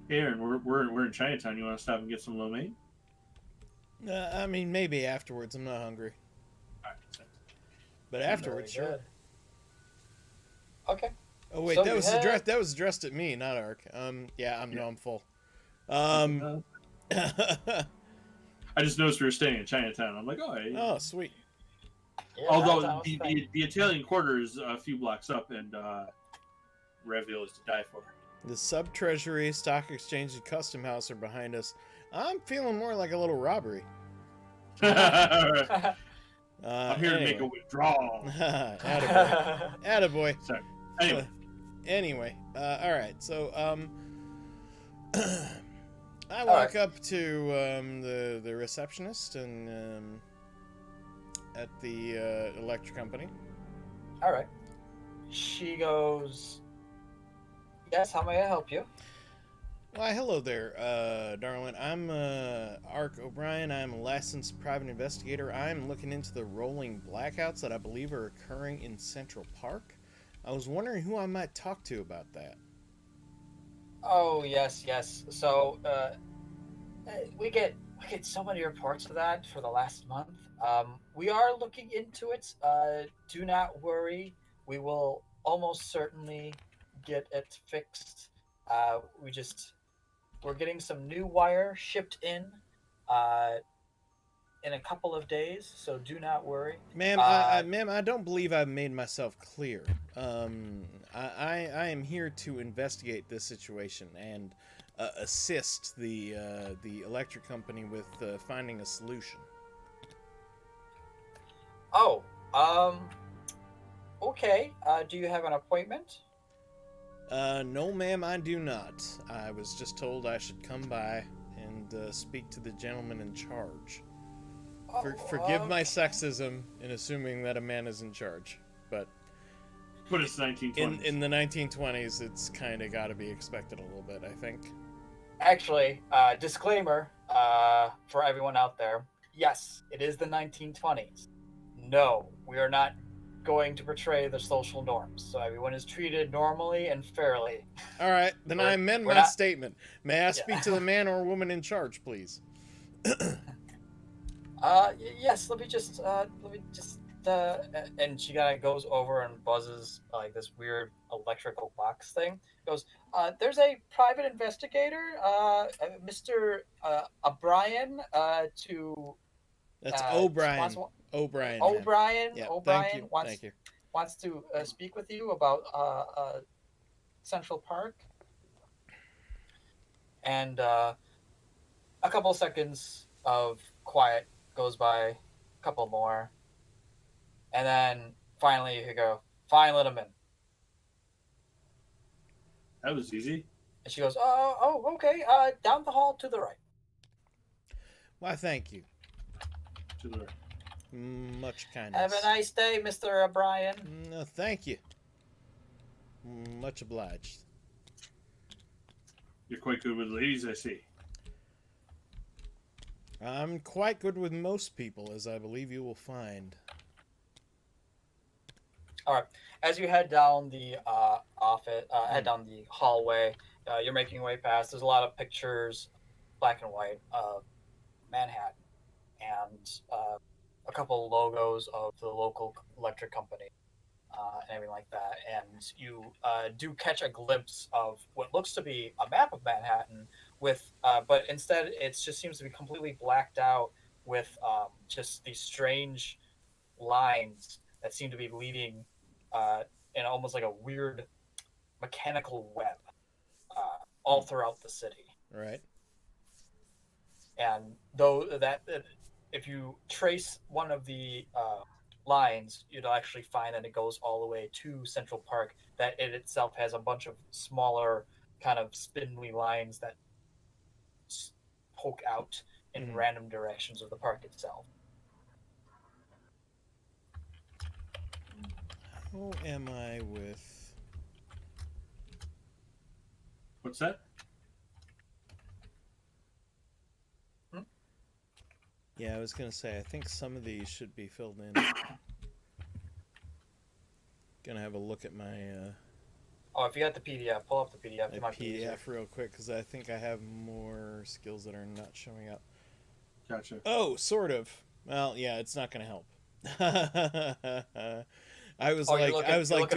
Hey, Aaron, we're in Chinatown. You want to stop and get some lo mein? I mean, maybe afterwards. I'm not hungry. All right, thanks. But afterwards, Very sure. good. Okay. Oh wait, So that you was had- addressed. That was addressed at me, not Ark. Yeah, I'm full. I just noticed we were staying in Chinatown. I'm like, oh, hey. Oh, sweet. Yeah, Although Chinatown was fine. the Italian Quarter is a few blocks up, and ravioli is to die for. The Sub-Treasury, Stock Exchange, and Custom House are behind us. I'm feeling more like a little robbery. I'm here to make a withdrawal. Attaboy. Attaboy. Sorry. Anyway, all right. So, I walk up to the receptionist and at the electric company. All right. She goes, yes, how may I help you? Why, hello there, darling. I'm Ark O'Brien. I'm a licensed private investigator. I'm looking into the rolling blackouts that I believe are occurring in Central Park. I was wondering who I might talk to about that. Oh, yes. So, we get so many reports of that for the last month. We are looking into it. Do not worry. We will almost certainly get it fixed. We're getting some new wire shipped in a couple of days, so do not worry. Ma'am, ma'am, I don't believe I've made myself clear. I am here to investigate this situation and assist the electric company with finding a solution. Oh, okay. Do you have an appointment? No, ma'am, I do not. I was just told I should come by and speak to the gentleman in charge. Forgive my sexism in assuming that a man is in charge, but it's 1920s. In the 1920s, it's kind of got to be expected a little bit, I think. Actually, disclaimer for everyone out there. Yes, it is the 1920s. No, we are not going to portray the social norms, so everyone is treated normally and fairly. All right, then I amend my statement. May I speak to the man or woman in charge, please? Yes. Let me just. And she kind of goes over and buzzes like this weird electrical box thing. Goes, there's a private investigator, Mr. O'Brien, to. That's O'Brien. O'Brien. O'Brien. Yeah, O'Brien thank you. Wants to speak with you about Central Park. And a couple seconds of quiet goes by, a couple more, and then finally you go, fine, let him in. That was easy. And she goes, oh, okay, down the hall to the right. Why, thank you. To the right. Much kindness. Have a nice day, Mr. O'Brien. No, thank you. Much obliged. You're quite good with ladies, I see. I'm quite good with most people, as I believe you will find. All right. As you head down the head down the hallway, you're making your way past. There's a lot of pictures, black and white, of Manhattan, and a couple logos of the local electric company, and everything like that. And you do catch a glimpse of what looks to be a map of Manhattan, with, but instead it just seems to be completely blacked out with just these strange lines that seem to be leading in almost like a weird mechanical web all throughout the city. Right. And though that, if you trace one of the lines, you'd actually find that it goes all the way to Central Park, that it itself has a bunch of smaller kind of spindly lines that poke out in random directions of the park itself. Who am I with? What's that? Yeah, I was going to say, I think some of these should be filled in. Gonna have a look at my Oh, if you got the PDF, pull up the PDF. A It might be easier. PDF real quick because I think I have more skills that are not showing up. Gotcha. Oh, sort of. Well, yeah, it's not going to help. I was like,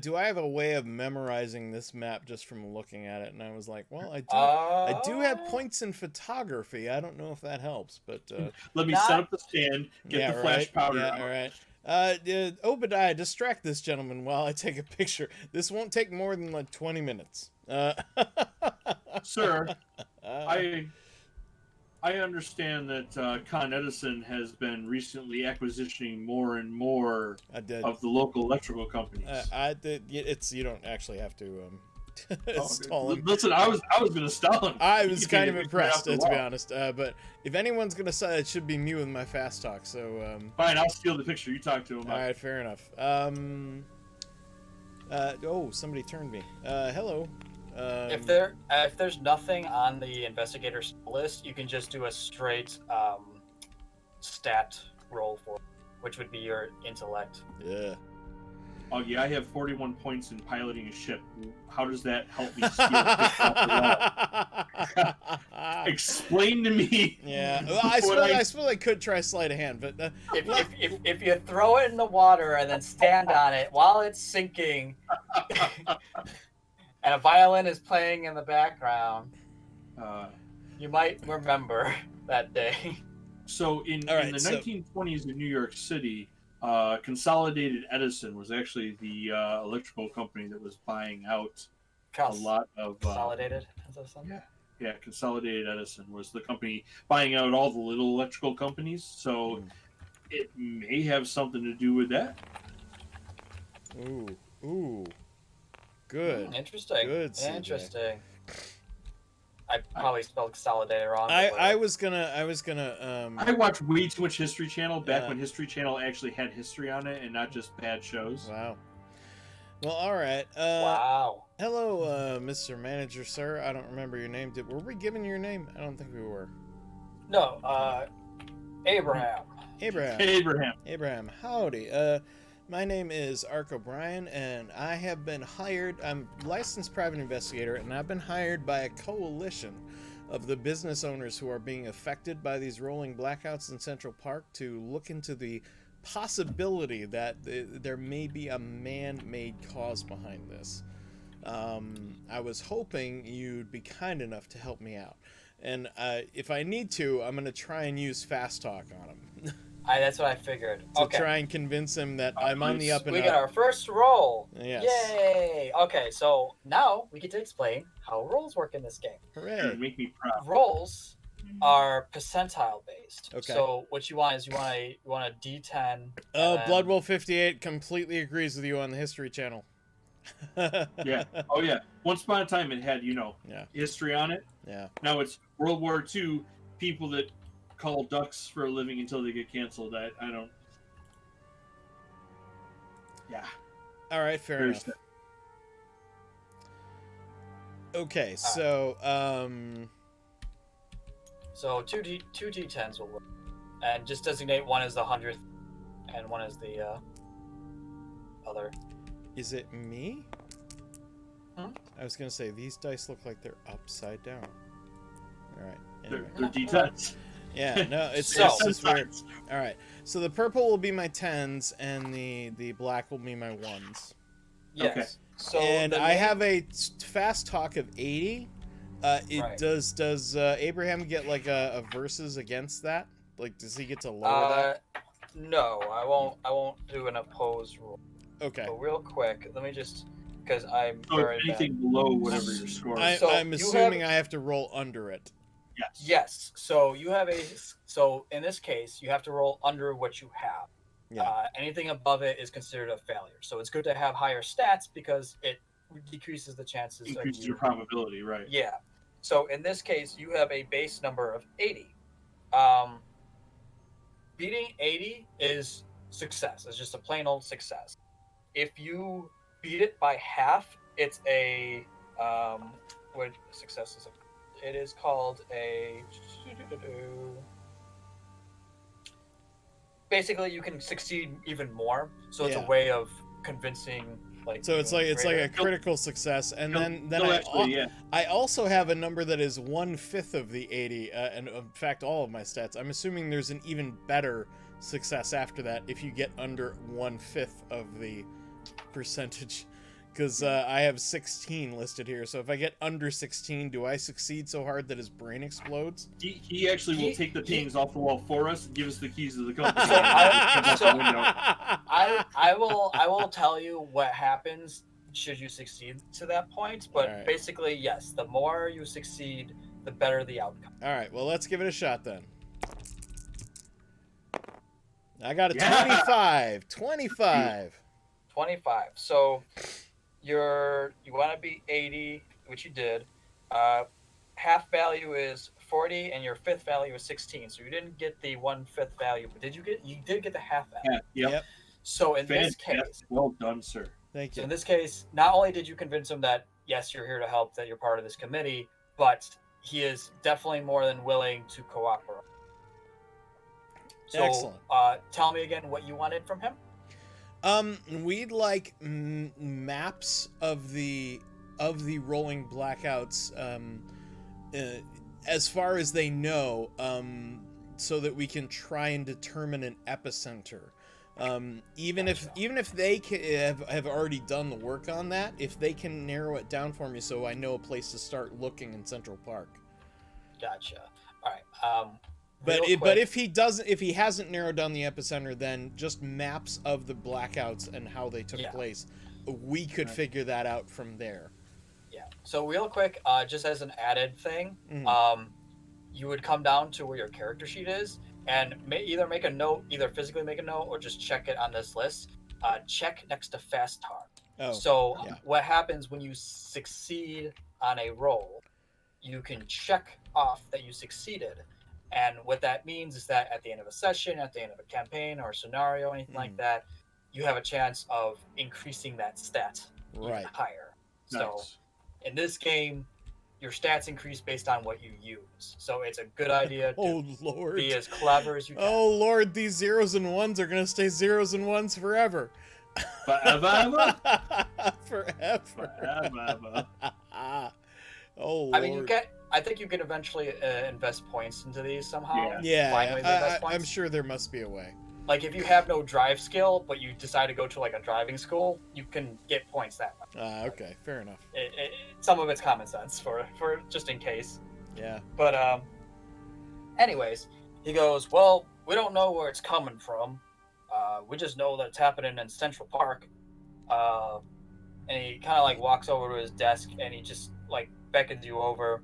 do I have a way of memorizing this map just from looking at it? And I was like, well, I do have points in photography. I don't know if that helps, but let me set up the stand, get the flash powder. Yeah, all right. Obadiah, distract this gentleman while I take a picture. This won't take more than like 20 minutes. Sir, I understand that Con Edison has been recently acquisitioning more and more of the local electrical companies. You don't actually have to stall him. Listen, I was going to stall him. I was kind of impressed, to be honest. But if anyone's going to say it, should be me with my fast talk. So fine, I'll steal the picture. You talk to him. All right, fair enough. Somebody turned me. Hello. If there's nothing on the investigator's list, you can just do a straight stat roll for it, which would be your intellect. Yeah. Oh yeah, I have 41 points in piloting a ship. How does that help me steal off the wall? Explain to me. Yeah, well, I suppose I could try sleight of hand, but if you throw it in the water and then stand on it while it's sinking. And a violin is playing in the background. You might remember that day. So in the 1920s in New York City, Consolidated Edison was actually the electrical company that was buying out a lot of... Consolidated Edison? Yeah, Consolidated Edison was the company buying out all the little electrical companies. So it may have something to do with that. Ooh. Good. Interesting. Good. CJ. Interesting. I probably spelled consolidated wrong. I was gonna. I watched way too much History Channel back when History Channel actually had history on it and not just bad shows. Wow. Well, all right. Wow. Hello, Mr. Manager, sir. I don't remember your name. Were we given your name? I don't think we were. No. Abraham. Abraham. Howdy. My name is Ark O'Brien, and I have been hired. I'm a licensed private investigator, and I've been hired by a coalition of the business owners who are being affected by these rolling blackouts in Central Park to look into the possibility that there may be a man-made cause behind this. I was hoping you'd be kind enough to help me out. And if I need to, I'm going to try and use fast talk on him. That's what I figured. To try and convince him that I'm on the up and up. We got our first roll. Yes. Yay! Okay, so now we get to explain how rolls work in this game. Hooray! Make me proud. Rolls are percentile based. Okay. So what you want is you want a D10. Blood Wolf 58 completely agrees with you on the History Channel. Yeah. Oh yeah. Once upon a time, it had history on it. Yeah. Now it's World War II. People that call ducks for a living until they get canceled. I don't. Yeah. All right. Fair enough. Okay. So So two D10s will work, and just designate one as the 100th, and one as the other. Is it me? Hmm? I was gonna say these dice look like they're upside down. All right. Anyway. They're D10s. Yeah, no, it's just weird. All right, so the purple will be my 10s, and the black will be my 1s. Yes. Okay. So I have a fast talk of 80. Right. Does Abraham get like a versus against that? Like, does he get to lower that? No, I won't do an opposed roll. Okay. So real quick, let me just because I'm So very anything below whatever your score is. I'm assuming I have to roll under it. Yes. Yes. So you have so in this case, you have to roll under what you have. Yeah. Anything above it is considered a failure. So it's good to have higher stats because it decreases the chances. Increases your probability, right? Yeah. So in this case, you have a base number of 80. Beating 80 is success. It's just a plain old success. If you beat it by half, it's a what success is it? It is called a. Basically, you can succeed even more. So it's a way of convincing So it's like a critical success, and then I also have a number that is 1/5 of the 80, and in fact all of my stats. I'm assuming there's an even better success after that if you get under 1/5 of the percentage, because I have 16 listed here. So if I get under 16, do I succeed so hard that his brain explodes? He actually will take the paintings off the wall for us and give us the keys to the company. I will tell you what happens should you succeed to that point. But basically, yes, the more you succeed, the better the outcome. All right, well, let's give it a shot then. I got a 25. 25. 25. So you want to be 80, which you did. Half value is 40, and your fifth value is 16. So you didn't get the 1/5 value, but you did get the half value. Yep. So in this case, well done, sir. Thank you. So in this case, not only did you convince him that yes, you're here to help, that you're part of this committee, but he is definitely more than willing to cooperate. So, excellent. Tell me again what you wanted from him. We'd like maps of the rolling blackouts, as far as they know, so that we can try and determine an epicenter. Even if they have already done the work on that, if they can narrow it down for me, so I know a place to start looking in Central Park. Gotcha. All right. But if he hasn't narrowed down the epicenter, then just maps of the blackouts and how they took place, we could figure that out from there. Yeah. So real quick, just as an added thing, you would come down to where your character sheet is, and either make a note, either physically make a note, or just check it on this list. Check next to fast tar. What happens when you succeed on a roll? You can check off that you succeeded. And what that means is that at the end of a session, at the end of a campaign or a scenario, anything like that, you have a chance of increasing that stat even higher. Nice. So in this game, your stats increase based on what you use. So it's a good idea to be as clever as you can. Oh, Lord, these zeros and ones are going to stay zeros and ones forever. Forever? Forever. Oh, Lord. I mean, I think you can eventually invest points into these somehow. Yeah, I'm sure there must be a way. Like, if you have no drive skill, but you decide to go to, like, a driving school, you can get points that way. Okay, fair enough. Some of it's common sense for just in case. Yeah. But, anyways, he goes, well, we don't know where it's coming from. We just know that it's happening in Central Park. And he kind of, like, walks over to his desk, and he just, like, beckons you over.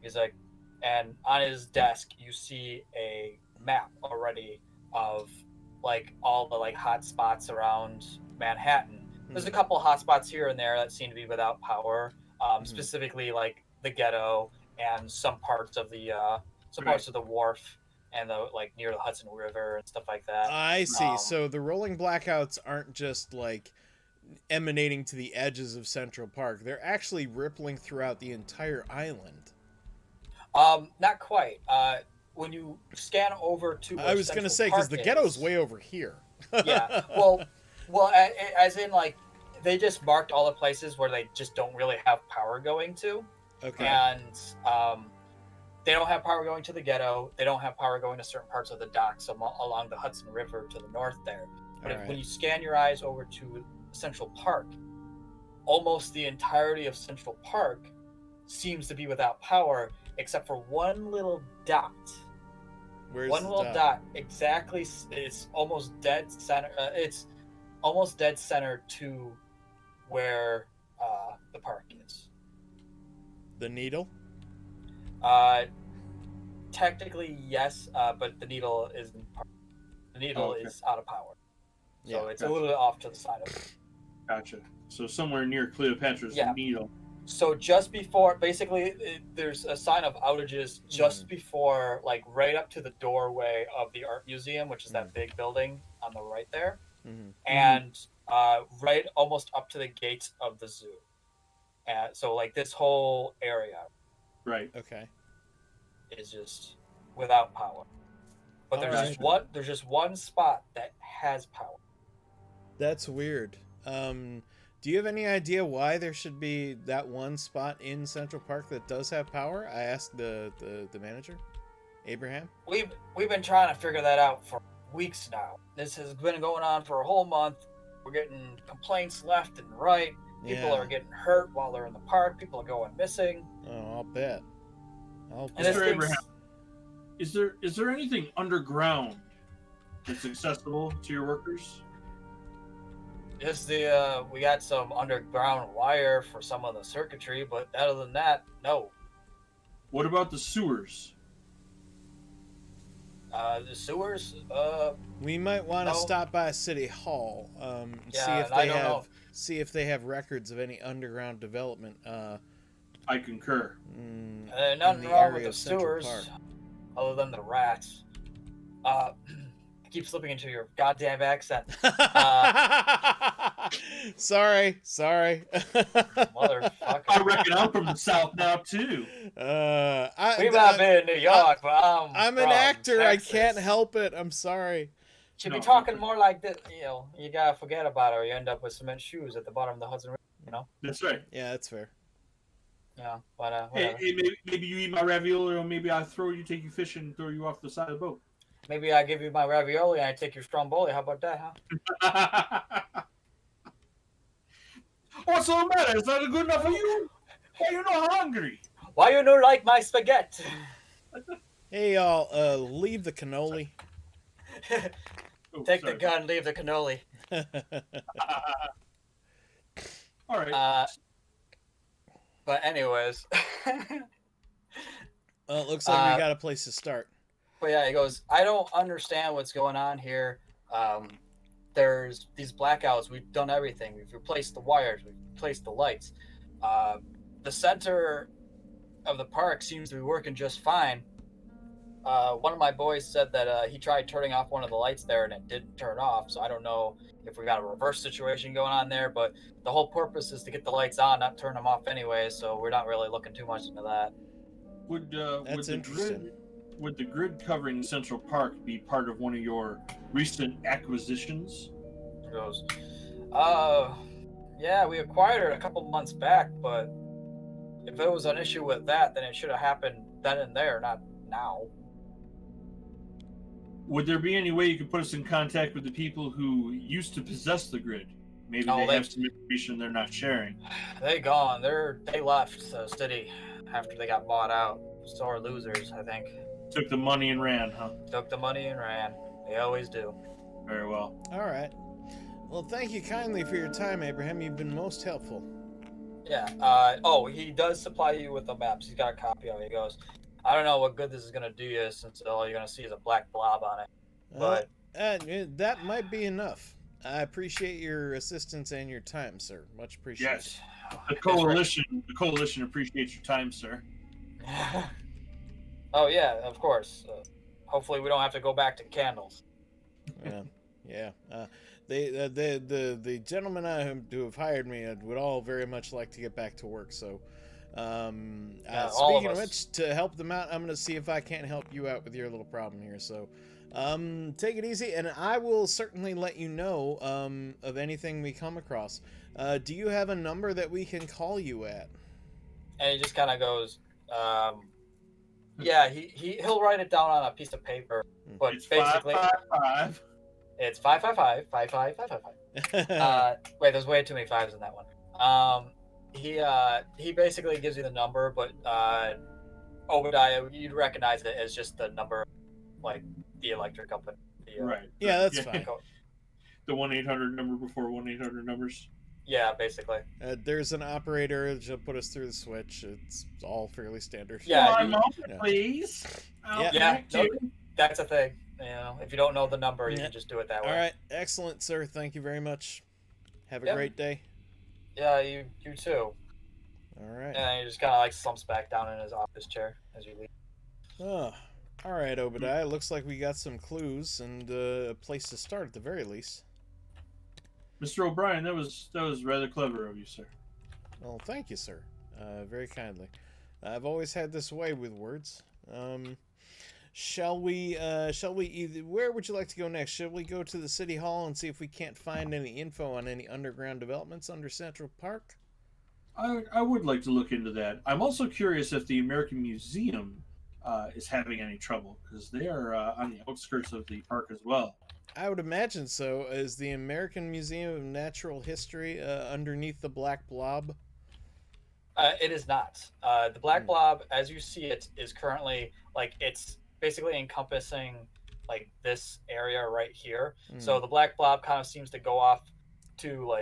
He's like, and on his desk, you see a map already of, like, all the, like, hot spots around Manhattan. There's a couple hot spots here and there that seem to be without power, specifically, like, the ghetto and some parts of the parts of the wharf and the, like, near the Hudson River and stuff like that. I see. So the rolling blackouts aren't just, like, emanating to the edges of Central Park. They're actually rippling throughout the entire island. Not quite. When you scan over to I was going to say, because the ghetto's way over here. Yeah. Well, as in, like, they just marked all the places where they just don't really have power going to. Okay. And they don't have power going to the ghetto. They don't have power going to certain parts of the docks along the Hudson River to the north there. But when you scan your eyes over to Central Park, almost the entirety of Central Park seems to be without power, except for one little dot. Where's one little dot? Exactly. It's almost dead center. It's almost dead center to where the park is. The needle? Technically yes, but the needle isn't. The needle is out of power, so it's a little bit off to the side of it. Gotcha. So somewhere near Cleopatra's needle. So just before, basically, there's a sign of outages just before, like, right up to the doorway of the art museum, which is that big building on the right there, and right almost up to the gates of the zoo. So, like, this whole area, is just without power. But there's just one spot that has power. That's weird. Do you have any idea why there should be that one spot in Central Park that does have power? I asked the manager, Abraham. We've been trying to figure that out for weeks now. This has been going on for a whole month. We're getting complaints left and right. People are getting hurt while they're in the park. People are going missing. Oh, I'll bet. Mr. Abraham, is there anything underground that's accessible to your workers? Just we got some underground wire for some of the circuitry, but other than that, no. What about the sewers? The sewers? We might want to stop by City Hall, see if they have records of any underground development. I concur. Nothing wrong with the sewers, other than the rats. I keep slipping into your goddamn accent. Sorry. Motherfucker. I reckon I'm from the South now, too. We might be in New York, but I'm an actor. Texas. I can't help it. I'm sorry. Should be talking more like this. You gotta forget about it, or you end up with cement shoes at the bottom of the Hudson River, That's right. Yeah, that's fair. Yeah, but hey, maybe you eat my ravioli, or maybe I take you fishing and throw you off the side of the boat. Maybe I give you my ravioli and I take your stromboli. How about that, huh? What's the matter? Is that good enough for you? Why you not hungry? Why you not like my spaghetti? Hey, y'all, leave the cannoli. Take the gun, leave the cannoli. All right. But anyways. Well, it looks like we got a place to start. But yeah, he goes, I don't understand what's going on here. There's these blackouts. We've done everything. We've replaced the wires. We've replaced the lights. The center of the park seems to be working just fine. One of my boys said that he tried turning off one of the lights there and it didn't turn off. So I don't know if we got a reverse situation going on there, but the whole purpose is to get the lights on, not turn them off anyway. So we're not really looking too much into that. That's interesting. Would the grid covering Central Park be part of one of your recent acquisitions? He goes, yeah, we acquired it a couple months back, but if it was an issue with that, then it should have happened then and there, not now. Would there be any way you could put us in contact with the people who used to possess the grid? Maybe they have some information they're not sharing. They gone. They left the city after they got bought out. Sore losers, I think. Took the money and ran, huh? Took the money and ran. They always do. Very well. All right. Well, thank you kindly for your time, Abraham. You've been most helpful. Yeah. He does supply you with the maps. He's got a copy of it. He goes, I don't know what good this is going to do you since all you're going to see is a black blob on it. But that might be enough. I appreciate your assistance and your time, sir. Much appreciated. Yes. The coalition appreciates your time, sir. Oh yeah, of course. Hopefully we don't have to go back to candles. Yeah. The gentlemen who have hired me would all very much like to get back to work. So, speaking of which, to help them out, I'm going to see if I can't help you out with your little problem here. So, take it easy, and I will certainly let you know of anything we come across. Do you have a number that we can call you at? And he just kind of goes, yeah, he'll write it down on a piece of paper, but it's basically 555. It's 555-5555. Wait, there's way too many fives in that one. He basically gives you the number, but Obadiah, you'd recognize it as just the number, like the electric company. Right. Yeah, that's fine. The 1-800 number before 1-800 numbers. Yeah, basically. There's an operator to put us through the switch. It's all fairly standard. Yeah. Please. That's a thing. If you don't know the number, you can just do it that way. All right. Excellent, sir. Thank you very much. Have a great day. Yeah, you too. All right. And he just kind of slumps back down in his office chair as you leave. Oh. All right, Obadiah. Looks like we got some clues and a place to start at the very least. Mr. O'Brien, that was rather clever of you, sir. Well, thank you, sir. Very kindly. I've always had this way with words. Shall we where would you like to go next? Shall we go to the city hall and see if we can't find any info on any underground developments under Central Park? I would like to look into that. I'm also curious if the American Museum is having any trouble, because they are on the outskirts of the park as well. I would imagine so. Is the American Museum of Natural History underneath the Black Blob? It is not. The Black Blob, as you see it, is currently it's basically encompassing this area right here. So the Black Blob kind of seems to go off to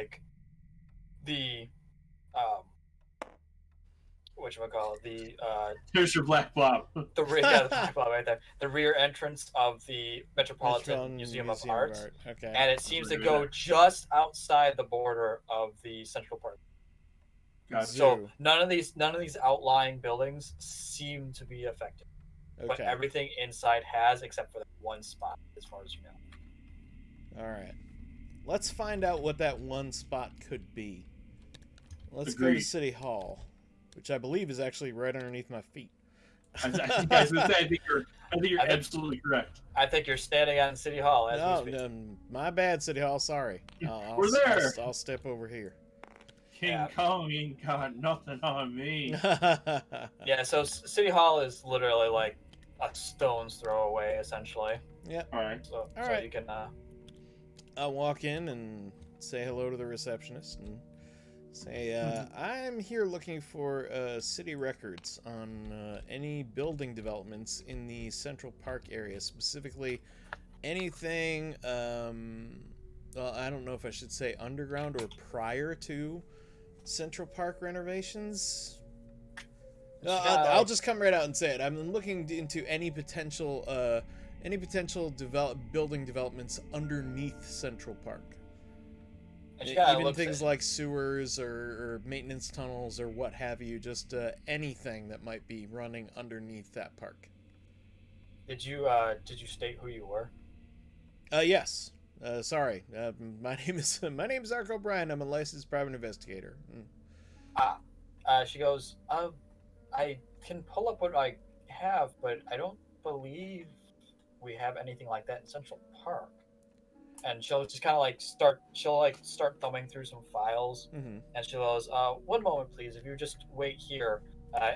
the whatchamacallit, There's your Black Blob. The Black Blob right there. The rear entrance of the Metropolitan Museum of Art. Okay. And it seems to go just outside the border of the Central Park. Gotcha. So none of these outlying buildings seem to be affected. Okay. But everything inside has, except for that one spot, as far as you know. All right. Let's find out what that one spot could be. Let's Agreed. go to City Hall, which I believe is actually right underneath my feet. I think you're absolutely correct. I think you're standing on City Hall as we speak. No, my bad, City Hall. Sorry. We're there. I'll step over here. King Kong ain't got nothing on me. Yeah, so City Hall is literally like a stone's throw away, essentially. Yeah. All right. So right. you can. I'll walk in and say hello to the receptionist and say, I'm here looking for city records on any building developments in the Central Park area, specifically anything, well, I don't know if I should say underground or prior to Central Park renovations. I'll just come right out and say it. I'm looking into any potential building developments underneath Central Park. Even things like sewers or maintenance tunnels or what have you, just anything that might be running underneath that park. Did you state who you were? Yes. Sorry. My name is Ark O'Brien. I'm a licensed private investigator. She goes, I can pull up what I have, but I don't believe we have anything like that in Central Park. And she'll just kind of start thumbing through some files. Mm-hmm. And she goes, one moment, please. If you just wait here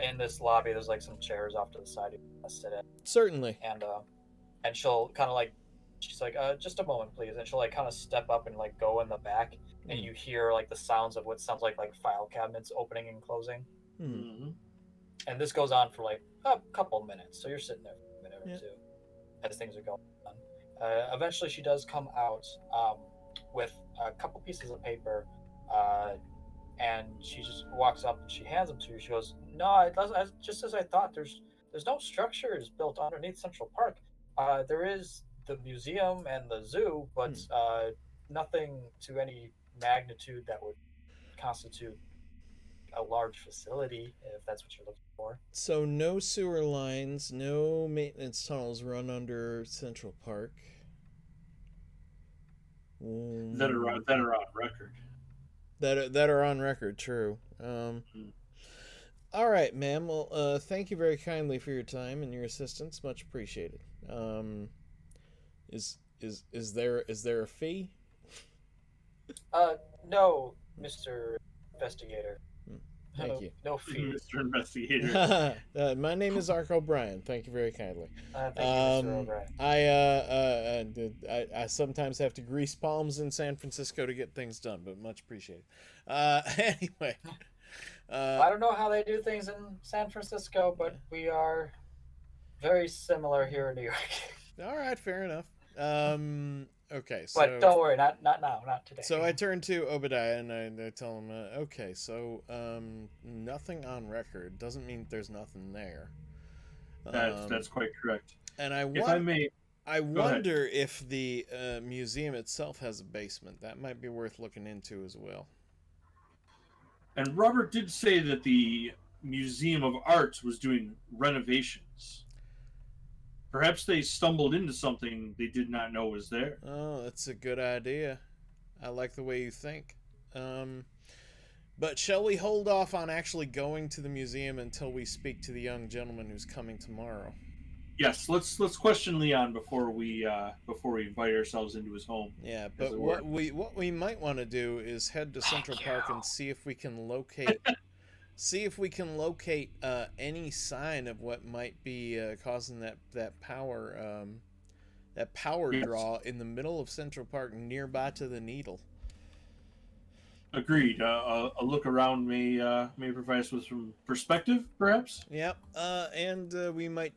in this lobby, there's some chairs off to the side you can sit in. Certainly. And she'll kind of she's like, just a moment, please. And she'll kind of step up and go in the back. And you hear the sounds of what sounds like file cabinets opening and closing. Mm-hmm. And this goes on for a couple minutes. So you're sitting there for a minute or two as things are going on. Eventually, she does come out with a couple pieces of paper, and she just walks up and she hands them to you. She goes, "No, it does just as I thought. There's no structures built underneath Central Park. There is the museum and the zoo, but nothing to any magnitude that would constitute a large facility, if that's what you're looking for." So no sewer lines, no maintenance tunnels run under Central Park. That are on record. That are on record, true. All right, ma'am. Well, thank you very kindly for your time and your assistance. Much appreciated. Is there a fee? No, Mr. Investigator. Thank you. No fee. Mr. Investigator. My name is Ark O'Brien. Thank you very kindly. Thank you, Mr. O'Brien. I sometimes have to grease palms in San Francisco to get things done, but much appreciated. Anyway. I don't know how they do things in San Francisco, but we are very similar here in New York. All right, fair enough. Okay, so... But don't worry, not now, not today. So I turn to Obadiah and I tell him, okay, so nothing on record doesn't mean there's nothing there. That's quite correct. And I wonder if the museum itself has a basement. That might be worth looking into as well. And Robert did say that the Museum of Art was doing renovations. Perhaps they stumbled into something they did not know was there. Oh, that's a good idea. I like the way you think. But shall we hold off on actually going to the museum until we speak to the young gentleman who's coming tomorrow? Yes, let's question Leon before we invite ourselves into his home. Yeah, but what we might want to do is head to Central Park and see if we can locate any sign of what might be causing that power draw in the middle of Central Park, nearby to the Needle. Agreed. A look around may provide us with some perspective, perhaps. Yep. And we might,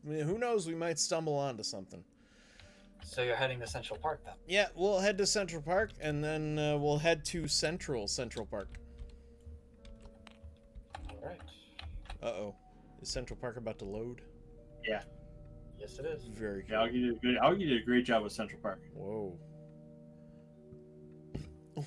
who knows, we might stumble onto something. So you're heading to Central Park then? Yeah, we'll head to Central Park, and then we'll head to Central Park. All right. Uh-oh. Is Central Park about to load? Yeah. Yes, it is. Very cool. Yeah, Augie did a great job with Central Park. Whoa.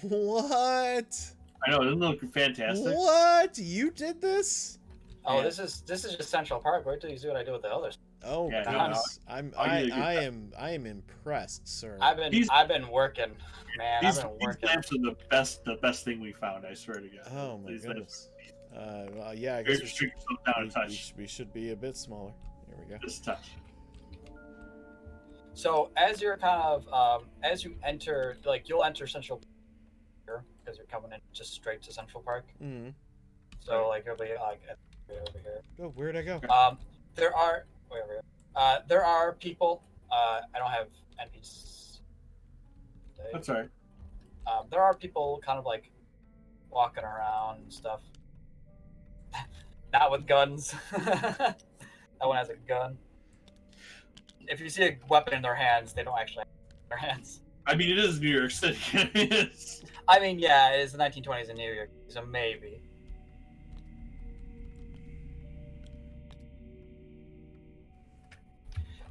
What? I know, doesn't it look fantastic? What? You did this? Oh, Yeah. this is just Central Park. Wait till you see what I do with the others. Oh, Yeah, goodness. I am impressed, sir. I've been working, man. These I've been working. lamps are the best thing we found. I swear to God. Oh my goodness. Well, yeah, I Guys, guess restrict yourself down a touch. we should be a bit smaller. There we go. Just a touch. So as you're kind of as you enter, like you'll enter Central Park because you're coming in just straight to Central Park. Mm-hmm. So like you'll be like over here. Oh, where'd I go? There are there are people. I don't have NPCs today. That's all right. There are people kind of like walking around and stuff. Not with guns. No one has a gun. If you see a weapon in their hands, they don't actually have their hands. I mean, it is New York City. I mean, yeah, it is the 1920s in New York, so maybe.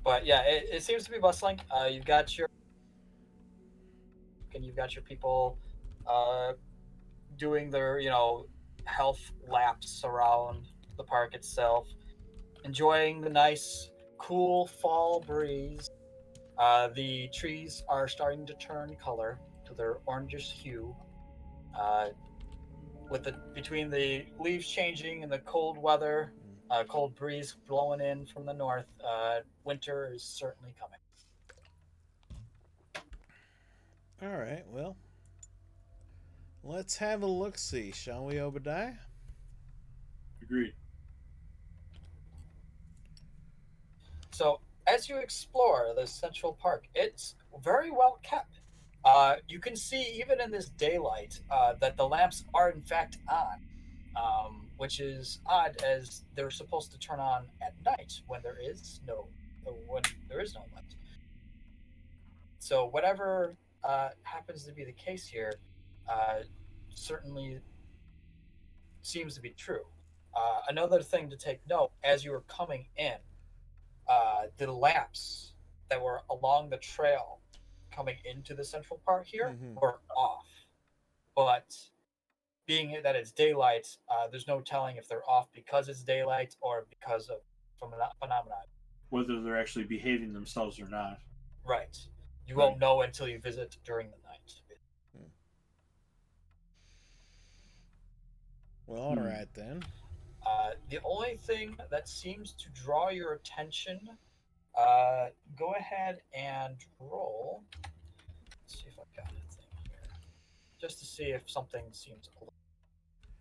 But yeah, it seems to be bustling. You've got your people doing their health laps around the park itself, enjoying the nice, cool fall breeze. The trees are starting to turn color to their orangish hue. Between the leaves changing and the cold weather, cold breeze blowing in from the north, winter is certainly coming. All right, well, let's have a look-see, shall we, Obadiah? Agreed. So, as you explore the Central Park, it's very well kept. You can see, even in this daylight, that the lamps are in fact on, which is odd, as they're supposed to turn on at night when there is no light. So, whatever happens to be the case here, certainly seems to be true. Another thing to take note, as you were coming in, the lamps that were along the trail coming into the Central Park here were off. But being that it's daylight, there's no telling if they're off because it's daylight or because of some phenomenon. Whether they're actually behaving themselves or not. Right. You won't know until you visit during the night. Well, all right then. The only thing that seems to draw your attention, go ahead and roll. Let's see if I've got anything here. Just to see if something seems.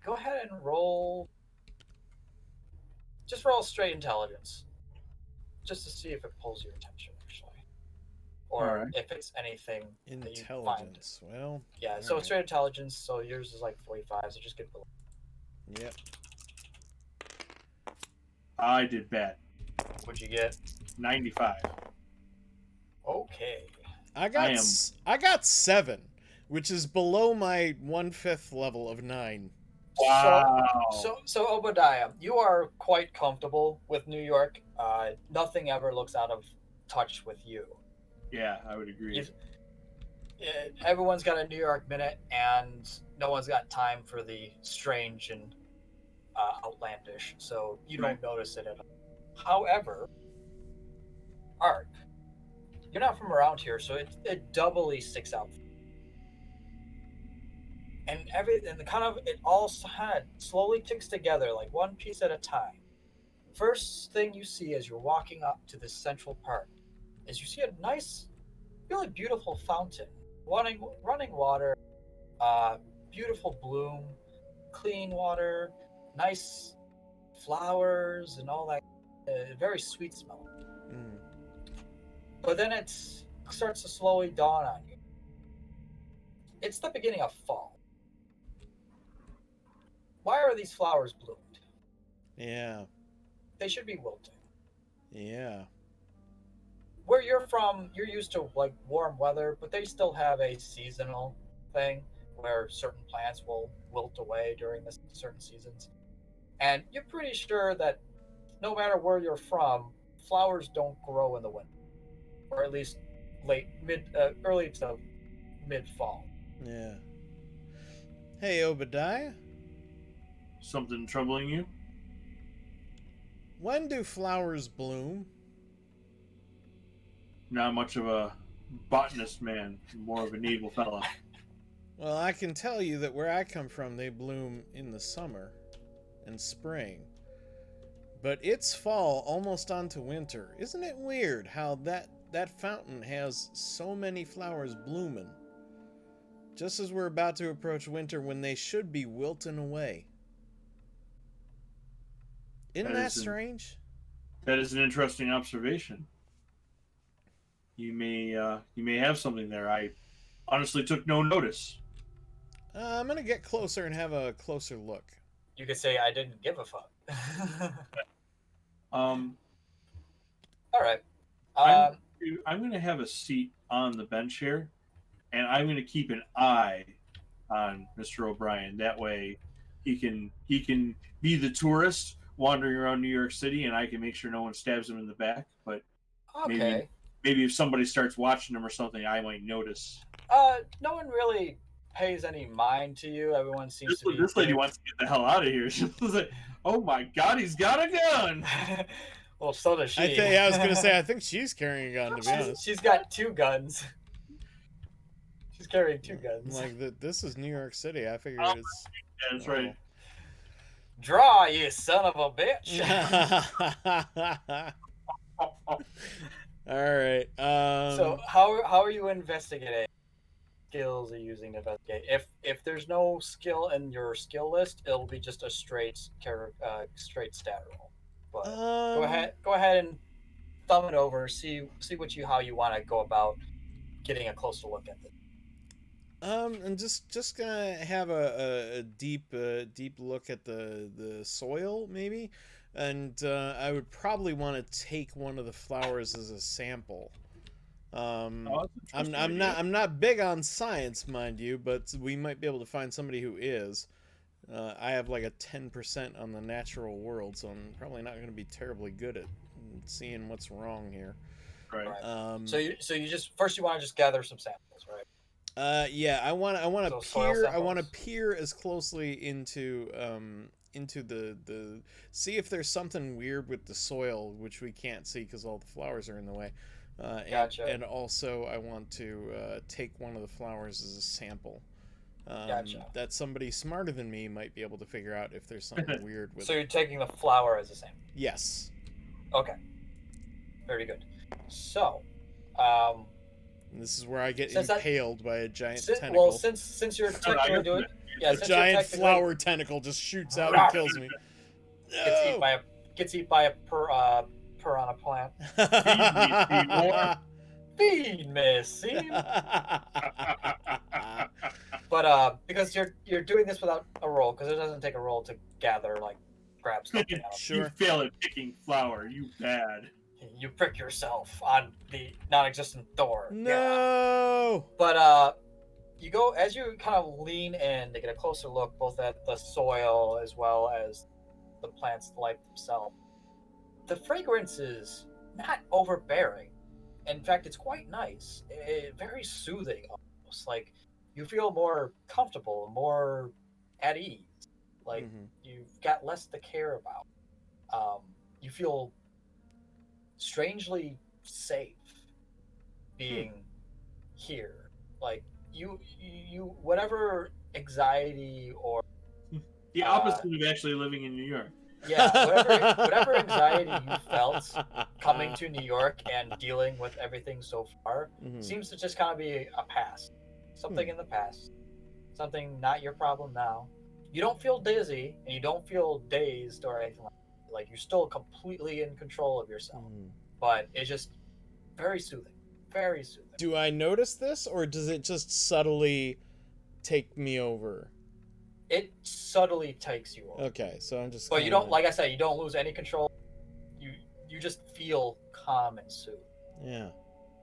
Go ahead and roll. Just roll straight intelligence. Just to see if it pulls your attention, actually. Or if it's anything that you find. Intelligence. Well. Yeah, so straight intelligence, so yours is like 45, so just get below. Yep. I did bad. What'd you get? 95. Okay. I got 7, which is below my 1/5 level of 9. Wow. So Obadiah, you are quite comfortable with New York. Nothing ever looks out of touch with you. Yeah, I would agree. Everyone's got a New York minute, and no one's got time for the strange and outlandish, so you don't notice it at all. However, Ark, you're not from around here, so it doubly sticks out. And it all slowly ticks together, like one piece at a time. First thing you see as you're walking up to this central park is you see a nice, really beautiful fountain, running water, beautiful bloom, clean water, nice flowers, and all that. Very sweet smell. Mm. But then it starts to slowly dawn on you. It's the beginning of fall. Why are these flowers bloomed? Yeah. They should be wilting. Yeah. Where you're from, you're used to like warm weather, but they still have a seasonal thing where certain plants will wilt away during the certain seasons. And you're pretty sure that no matter where you're from, flowers don't grow in the winter, or at least early to mid fall. Yeah. Hey, Obadiah. Something troubling you? When do flowers bloom? Not much of a botanist man, more of a naval fella. Well, I can tell you that where I come from, they bloom in the summer and spring. But it's fall almost onto winter. Isn't it weird how that fountain has so many flowers blooming? Just as we're about to approach winter when they should be wilting away. Isn't that strange? That is an interesting observation. You may have something there. I honestly took no notice. I'm gonna get closer and have a closer look. You could say I didn't give a fuck. All right. I'm going to have a seat on the bench here, and I'm going to keep an eye on Mr. O'Brien. That way, he can be the tourist wandering around New York City, and I can make sure no one stabs him in the back. But okay. maybe if somebody starts watching him or something, I might notice. No one really pays any mind to you. Everyone seems to be. This lady wants to get the hell out of here. She's like, "Oh my God, he's got a gun!" Well, so does she. I was gonna say, I think she's carrying a gun. To be honest, she's got 2 guns. She's carrying 2 guns. Like this is New York City. I figured it's. Yeah, that's right. Draw, you son of a bitch. All right. So how are you investigating? Skills are you using to investigate? If there's no skill in your skill list, it'll be just a straight stat roll. But go ahead and thumb it over. See how you want to go about getting a closer look at it. I'm just gonna have a deep look at the soil maybe, and I would probably want to take one of the flowers as a sample. I'm not big on science, mind you, but we might be able to find somebody who is. I have like a 10% on the natural world, so I'm probably not going to be terribly good at seeing what's wrong here. Right. So you just first you want to just gather some samples, right? Yeah, I want to peer as closely into the see if there's something weird with the soil which we can't see because all the flowers are in the way. Gotcha. And also I want to take one of the flowers as a sample. Gotcha. That somebody smarter than me might be able to figure out if there's something weird with So you're taking the flower as a sample? Yes. Okay. Very good. So, and this is where I get impaled by a giant tentacle. Well, since you're technically doing a giant flower tentacle just shoots out and kills me. Gets eaten by a piranha plant. Feed me, Seymour. But because you're doing this without a roll, because it doesn't take a roll to gather, like, grab something out. Sure. You fail at picking flower, you bad. You prick yourself on the non-existent door. No. Yeah. But you go as you kind of lean in to get a closer look, both at the soil as well as the plants like themselves. The fragrance is not overbearing. In fact, it's quite nice. Very soothing, almost. Like, you feel more comfortable, more at ease. Like, you've got less to care about. You feel strangely safe being here. Like, you whatever anxiety or... The opposite of actually living in New York. Yeah, whatever anxiety you felt coming to New York and dealing with everything so far seems to just kind of be a past. Something in the past. Something not your problem now. You don't feel dizzy and you don't feel dazed or anything like that. Like you're still completely in control of yourself. But it's just very soothing. Very soothing. Do I notice this, or does it just subtly take me over? It subtly takes you over. Okay, so I'm just. But you don't, like I said, you don't lose any control. You just feel calm and soothed. Yeah.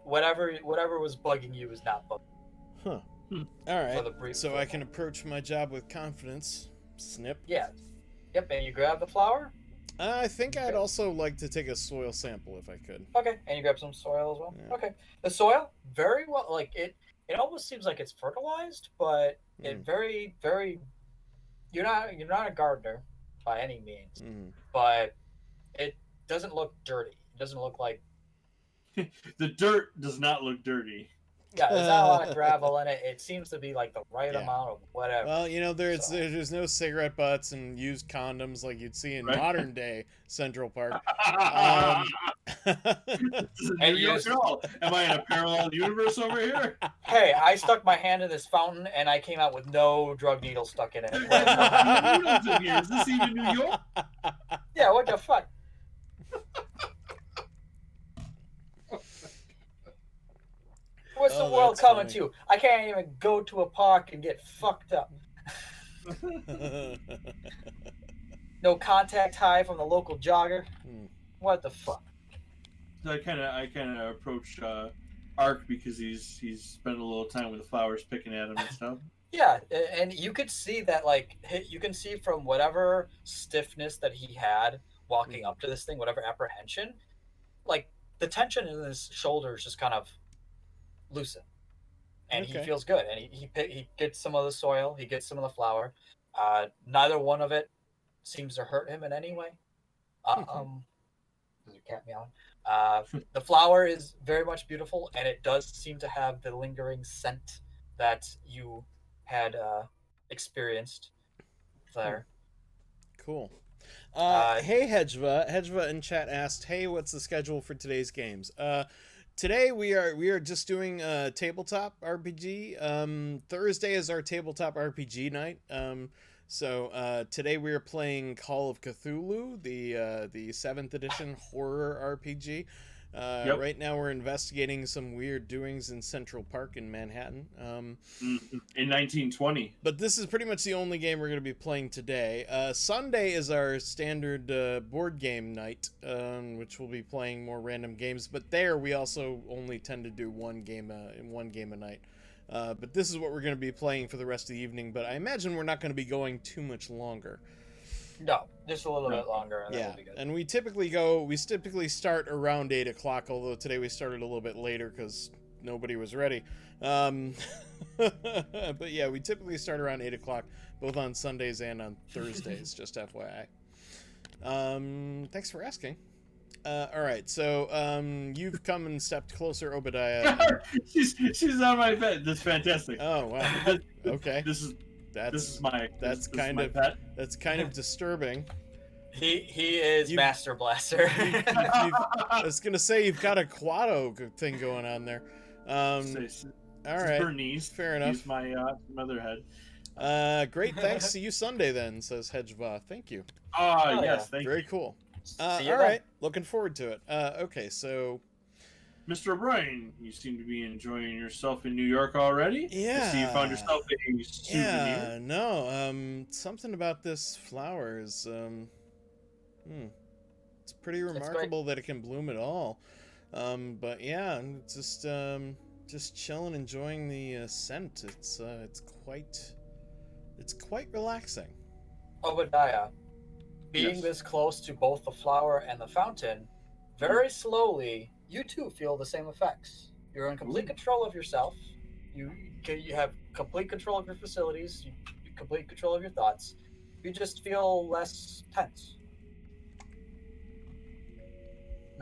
Whatever was bugging you is not bugging. Huh. All right. So I can approach my job with confidence. Snip. Yeah. Yep. And you grab the flower. I think I'd also like to take a soil sample if I could. Okay. And you grab some soil as well. Yeah. Okay. The soil, very well. Like it almost seems like it's fertilized, but it very, very. You're not a gardener by any means, but it doesn't look dirty. It doesn't look like. The dirt does not look dirty. Yeah, there's not a lot of gravel in it. It seems to be like the right amount of whatever. Well, there's no cigarette butts and used condoms like you'd see in modern day Central Park. New York at all. Am I in a parallel universe over here? Hey, I stuck my hand in this fountain and I came out with no drug needle stuck in it. Needles in here. Is this even New York? Yeah, what the fuck? What's the world coming to? I can't even go to a park and get fucked up. No contact high from the local jogger. What the fuck? So I kind of approach Ark because he's spent a little time with the flowers picking at him and stuff. Yeah, and you could see that, like, you can see from whatever stiffness that he had walking up to this thing, whatever apprehension, like the tension in his shoulders just kind of loosen, and he feels good, and he gets some of the soil, he gets some of the flour. Neither one of it seems to hurt him in any way. There's a cat meowing. The flower is very much beautiful, and it does seem to have the lingering scent that you had experienced there. Cool. Hey Hedgeva in chat asked, "Hey, what's the schedule for today's games?" Today we are just doing tabletop RPG. Thursday is our tabletop RPG night. So today we are playing Call of Cthulhu, the 7th edition horror RPG. Right now we're investigating some weird doings in Central Park in Manhattan. In 1920. But this is pretty much the only game we're going to be playing today. Sunday is our standard board game night, which we'll be playing more random games. But there we also only tend to do one game a night. But this is what we're going to be playing for the rest of the evening. But I imagine we're not going to be going too much longer. No, just a little bit longer. And yeah, be good. And we typically start around 8 o'clock, although today we started a little bit later because nobody was ready. But yeah, we typically start around 8 o'clock, both on Sundays and on Thursdays, just FYI. Thanks for asking. All right, so you've come and stepped closer, Obadiah. She's on my bed. That's fantastic. Oh, wow. Okay. That's kind of disturbing. He is Master Blaster. I was gonna say you've got a Quado thing going on there. All right, Bernice. Fair enough. He's my mother head. Great. Thanks. See you Sunday then, says Hedgeva. Thank you. Yes. Thank you. Very cool. All right. Looking forward to it. Okay, so. Mr. O'Brien, you seem to be enjoying yourself in New York already. Yeah. I see you found yourself a souvenir. Yeah, no, something about this flower is, it's pretty remarkable that it can bloom at all. But yeah, it's just chilling, enjoying the scent. It's quite relaxing. Obadiah, being this close to both the flower and the fountain, very slowly, you too feel the same effects. You're in complete control of yourself. You have complete control of your facilities. You complete control of your thoughts. You just feel less tense.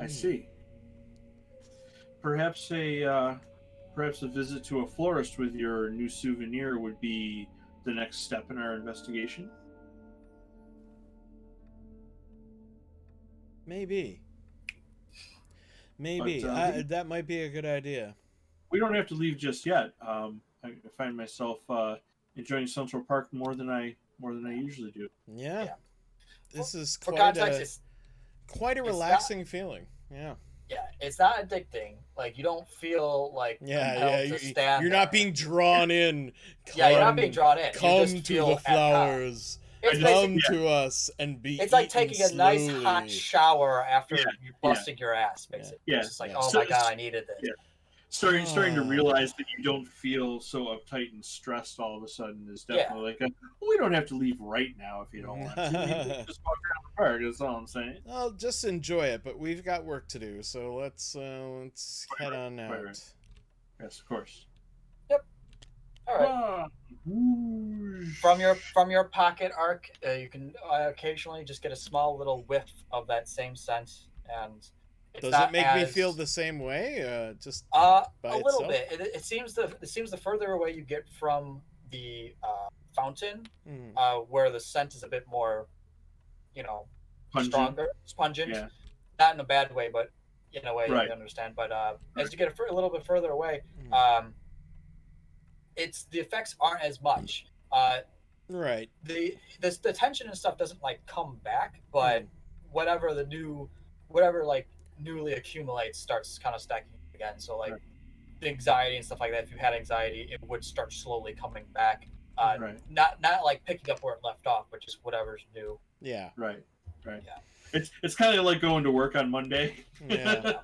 I see. Perhaps a visit to a florist with your new souvenir would be the next step in our investigation. Maybe. But, That might be a good idea. We don't have to leave just yet. I find myself enjoying Central Park more than I usually do. Yeah. This is for quite context, quite a relaxing feeling. Yeah. Yeah, it's not addicting. Like, you don't feel like compelled to stand You're there. not being drawn in. You're not being drawn in. Come you just to feel the flowers. Come to us and be. It's like taking a nice hot shower after you busted your ass, basically. Yeah. It's just like, oh my god, I needed this. Yeah. Starting to realize that you don't feel so uptight and stressed all of a sudden is definitely like, we don't have to leave right now if you don't want to. Just walk around the park. That's all I'm saying. I'll just enjoy it, but we've got work to do, so let's head on out. Right. Yes, of course. Yep. All right. From your pocket, Ark, you can occasionally just get a small little whiff of that same scent, and does it make me feel the same way? Just a little bit. It seems the further away you get from the fountain, where the scent is a bit more, stronger, pungent. Yeah. Not in a bad way, but in a way you understand. But as you get a little bit further away, the effects aren't as much. Right. The tension and stuff doesn't like come back, but whatever newly accumulates starts kind of stacking again. So like the anxiety and stuff like that, if you had anxiety, it would start slowly coming back. Not like picking up where it left off, but just whatever's new. Yeah. Right. Yeah. It's kind of like going to work on Monday. Yeah.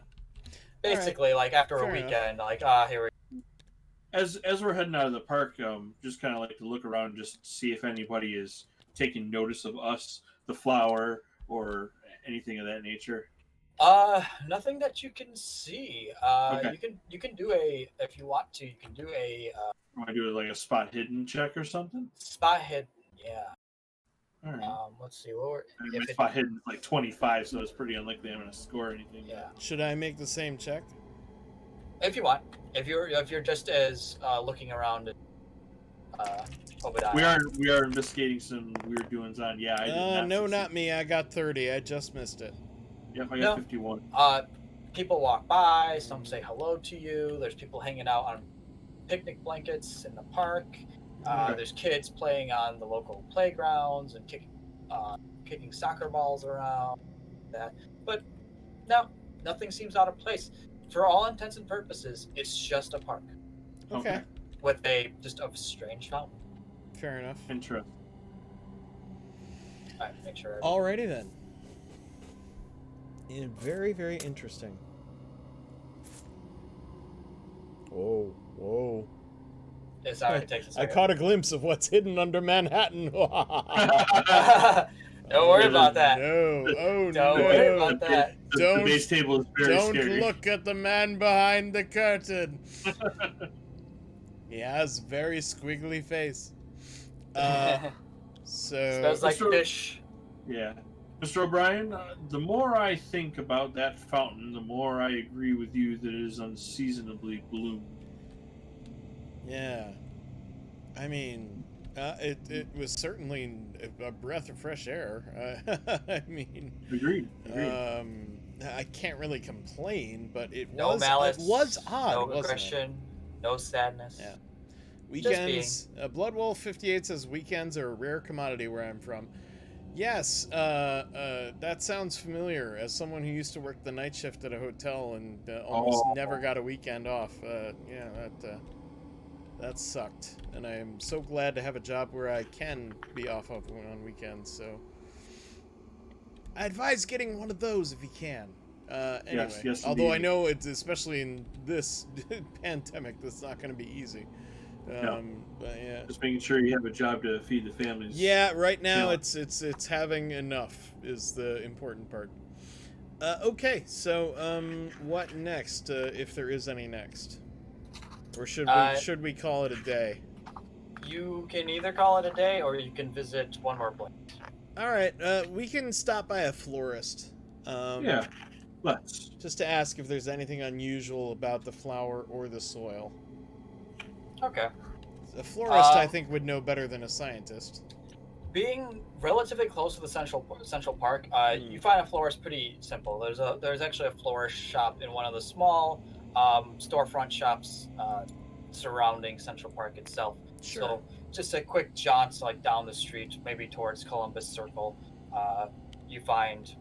Basically, like after a weekend, like here we go. As we're heading out of the park, just kind of like to look around, just see if anybody is taking notice of us, the flower, or anything of that nature. Nothing that you can see. You can do if you want to, you can do want to do like a spot hidden check or something? Spot hidden, yeah. All right. Let's see. What spot hidden is like 25, so it's pretty unlikely I'm gonna score anything. Yeah. Should I make the same check? If you want. If you're just as looking around and Obadiah. We are investigating some weird doings on. Yeah, I did not no, not me. I got 30. I just missed it. Yep, I got 51. People walk by. Some say hello to you. There's people hanging out on picnic blankets in the park. There's kids playing on the local playgrounds and kicking soccer balls around. But no, nothing seems out of place. For all intents and purposes, it's just a park. Okay. With a strange fountain. Fair enough. Interesting. All right, make sure. Alrighty then. Very, very interesting. Whoa. It's already takes a second. I caught a glimpse of what's hidden under Manhattan. Don't worry about that. Don't worry about that. The base table is very scary. Don't look at the man behind the curtain. He has a very squiggly face. Smells like fish. Yeah. Mr. O'Brien, the more I think about that fountain, the more I agree with you that it is unseasonably bloomed. Yeah. I mean, it was certainly a breath of fresh air. I mean... Agreed. I can't really complain, but it malice, was odd, no aggression, no sadness. Yeah. Weekends, Blood Wolf 58 says weekends are a rare commodity where I'm from. Yes, that sounds familiar. As someone who used to work the night shift at a hotel and almost never got a weekend off, that sucked. And I am so glad to have a job where I can be off on weekends. So I advise getting one of those if you can. Anyway, yes, although indeed. I know it's especially in this pandemic, that's not going to be easy. But yeah, just making sure you have a job to feed the families. Yeah, right now it's having enough is the important part. Okay, so what next? If there is any next, or should we call it a day? You can either call it a day or you can visit one more place. All right, we can stop by a florist. Yeah, let's. Just to ask if there's anything unusual about the flower or the soil. Okay. A florist, I think, would know better than a scientist. being relatively close to the Central Park, you find a florist pretty simple. There's actually a florist shop in one of the small storefront shops surrounding Central Park itself. Sure. So just a quick jaunt like down the street, maybe towards Columbus Circle, you find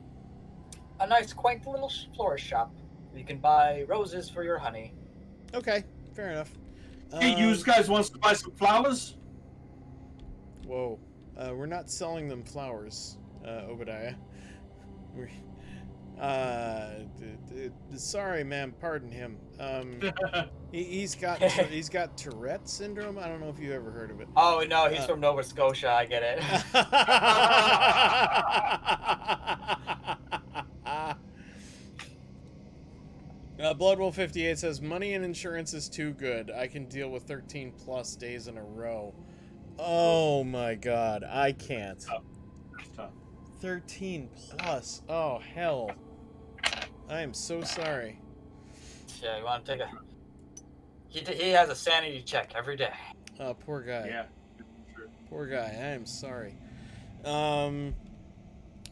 a nice, quaint little florist shop. You can buy roses for your honey. Okay, fair enough. Hey, you guys wants to buy some flowers? Whoa. We're not selling them flowers, Obadiah. Sorry, ma'am. Pardon him. He's got Tourette syndrome. I don't know if you ever heard of it. Oh no, he's from Nova Scotia. I get it. Bloodwolf 58 says money and insurance is too good. I can deal with 13 plus days in a row. Oh my god, I can't. Tough. 13 plus. Oh hell. I am so sorry. Yeah, you want to take a... He has a sanity check every day. Oh, poor guy. Yeah. Sure. Poor guy. I am sorry. All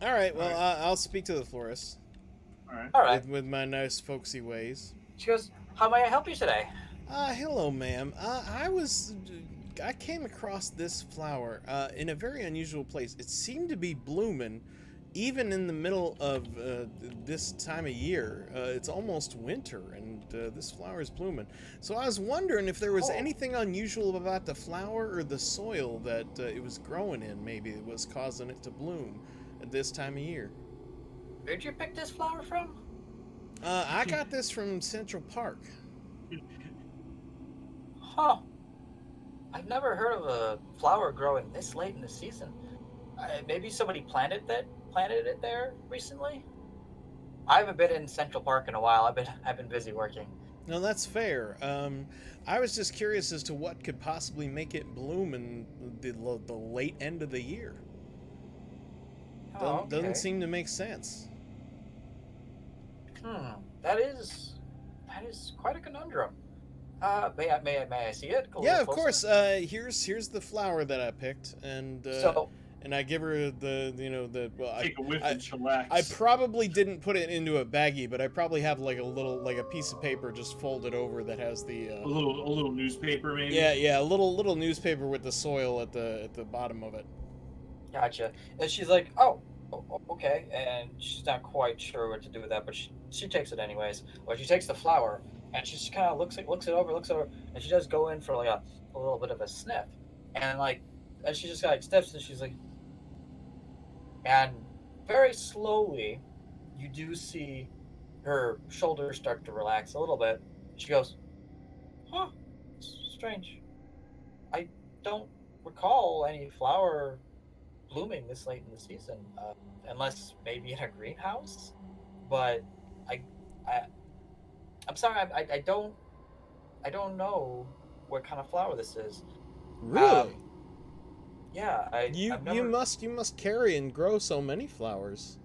right. Well, I'll speak to the florist. All right. With my nice folksy ways. She goes, "How may I help you today?" Hello, ma'am. I came across this flower in a very unusual place. It seemed to be blooming even in the middle of this time of year. It's almost winter, and this flower is blooming. So I was wondering if there was anything unusual about the flower or the soil that it was growing in, maybe it was causing it to bloom at this time of year. Where'd you pick this flower from? I got this from Central Park. Huh. I've never heard of a flower growing this late in the season. Maybe somebody planted it there recently. I haven't been in Central Park in a while. I've been busy working. No, that's fair. I was just curious as to what could possibly make it bloom in the late end of the year. Okay. Doesn't seem to make sense. That is quite a conundrum. May I see it? Yeah, of course. Here's the flower that I picked, and I give her Take a whiff and chillax. I probably didn't put it into a baggie, but I probably have like a piece of paper just folded over that has the a little newspaper maybe. Yeah, a little newspaper with the soil at the bottom of it. Gotcha. And she's like, oh, okay, and she's not quite sure what to do with that, but she takes it anyways. Well, she takes the flower and she just kind of looks it over, and she does go in for like a little bit of a sniff, and she just like sniffs, and she's like, and very slowly, you do see her shoulders start to relax a little bit. She goes, "Huh, strange. I don't recall any flower blooming this late in the season, unless maybe in a greenhouse. But I'm sorry, I don't know what kind of flower this is." Really? Yeah, you must carry and grow so many flowers.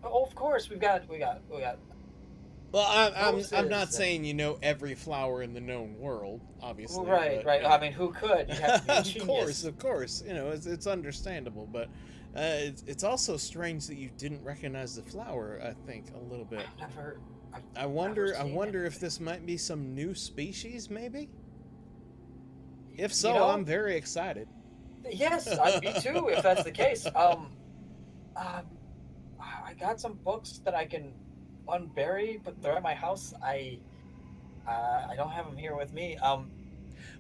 Oh, of course, we got. Well, I'm not saying you know every flower in the known world, obviously. Right. I mean, who could? You have to be a genius. Of course. You know, it's understandable, but it's also strange that you didn't recognize the flower. I think a little bit. I wonder if this might be some new species, maybe. If so, I'm very excited. Yes, me too. If that's the case, I got some books that I can unbury, but they're at my house. I don't have them here with me. Well,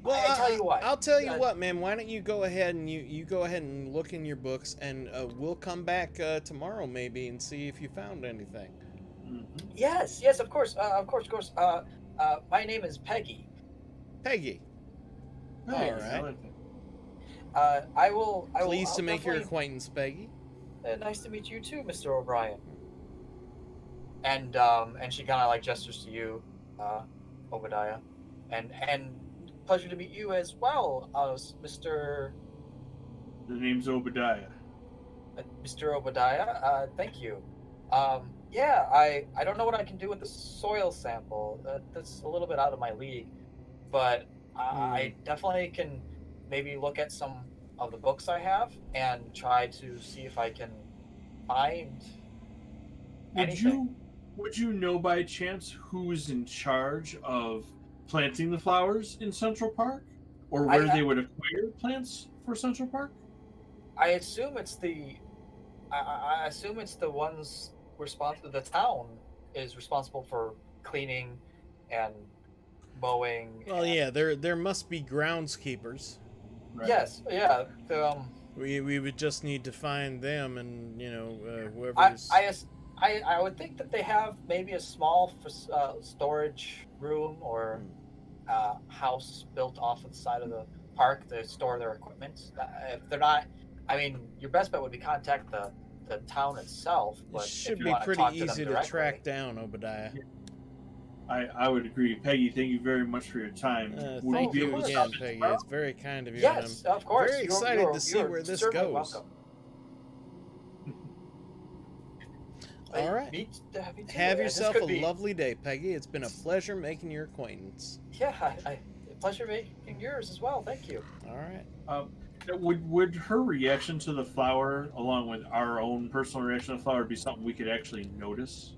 I'll tell you what. I'll tell you what, man. Why don't you go ahead and you go ahead and look in your books, and we'll come back tomorrow maybe and see if you found anything. Mm-hmm. Yes, of course. My name is Peggy. Peggy. Nice. All right. I will. Pleased to make your acquaintance, Peggy. Nice to meet you too, Mr. O'Brien. And she kind of like gestures to you, Obadiah, and pleasure to meet you as well, Mr. The name's Obadiah. Mr. Obadiah. Thank you. Yeah, I don't know what I can do with the soil sample. That's a little bit out of my league, but I definitely can maybe look at some of the books I have and try to see if I can find anything. Would you know by chance who is in charge of planting the flowers in Central Park, or where they would acquire plants for Central Park? I assume it's I assume it's the ones responsible. The town is responsible for cleaning and mowing. Well, yeah, there must be groundskeepers. Right. Yes, yeah. We would just need to find them, and whoever's. I would think that they have maybe a small storage room or house built off of the side of the park to store their equipment. If they're not, I mean, your best bet would be contact the town itself. But it should be pretty easy to track down, Obadiah. I would agree. Peggy, thank you very much for your time. Thank you again, Peggy. It's very kind of you. Yes, of course. Very excited to see where this goes. Welcome. All right. Me too. Have yourself a lovely day, Peggy. It's been a pleasure making your acquaintance. Yeah, pleasure making yours as well. Thank you. All right. Would her reaction to the flower, along with our own personal reaction to the flower, be something we could actually notice?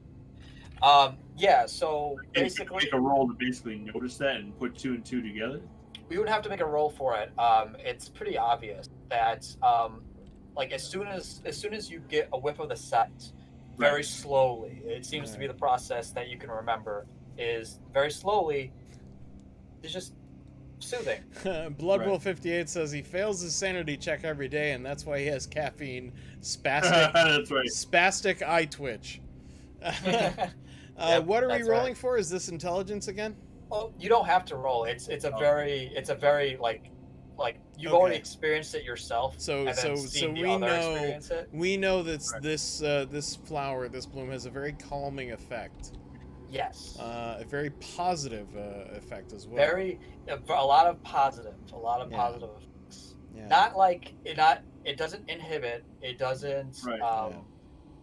Yeah. So basically, make a roll to basically notice that and put 2 and 2 together. We would have to make a roll for it. It's pretty obvious that like as soon as you get a whiff of the scent, very slowly, it seems to be the process that you can remember is very slowly. It's just soothing. Blood Wolf 58 says he fails his sanity check every day, and that's why he has caffeine spastic. That's right. Spastic eye twitch. What are we rolling for? Is this intelligence again? Well, you don't have to roll. It's a very like you've already experienced it yourself. So we know that this flower, this bloom, has a very calming effect. Yes. A very positive effect as well. A lot of positive effects. Yeah. Not like it doesn't inhibit. It doesn't.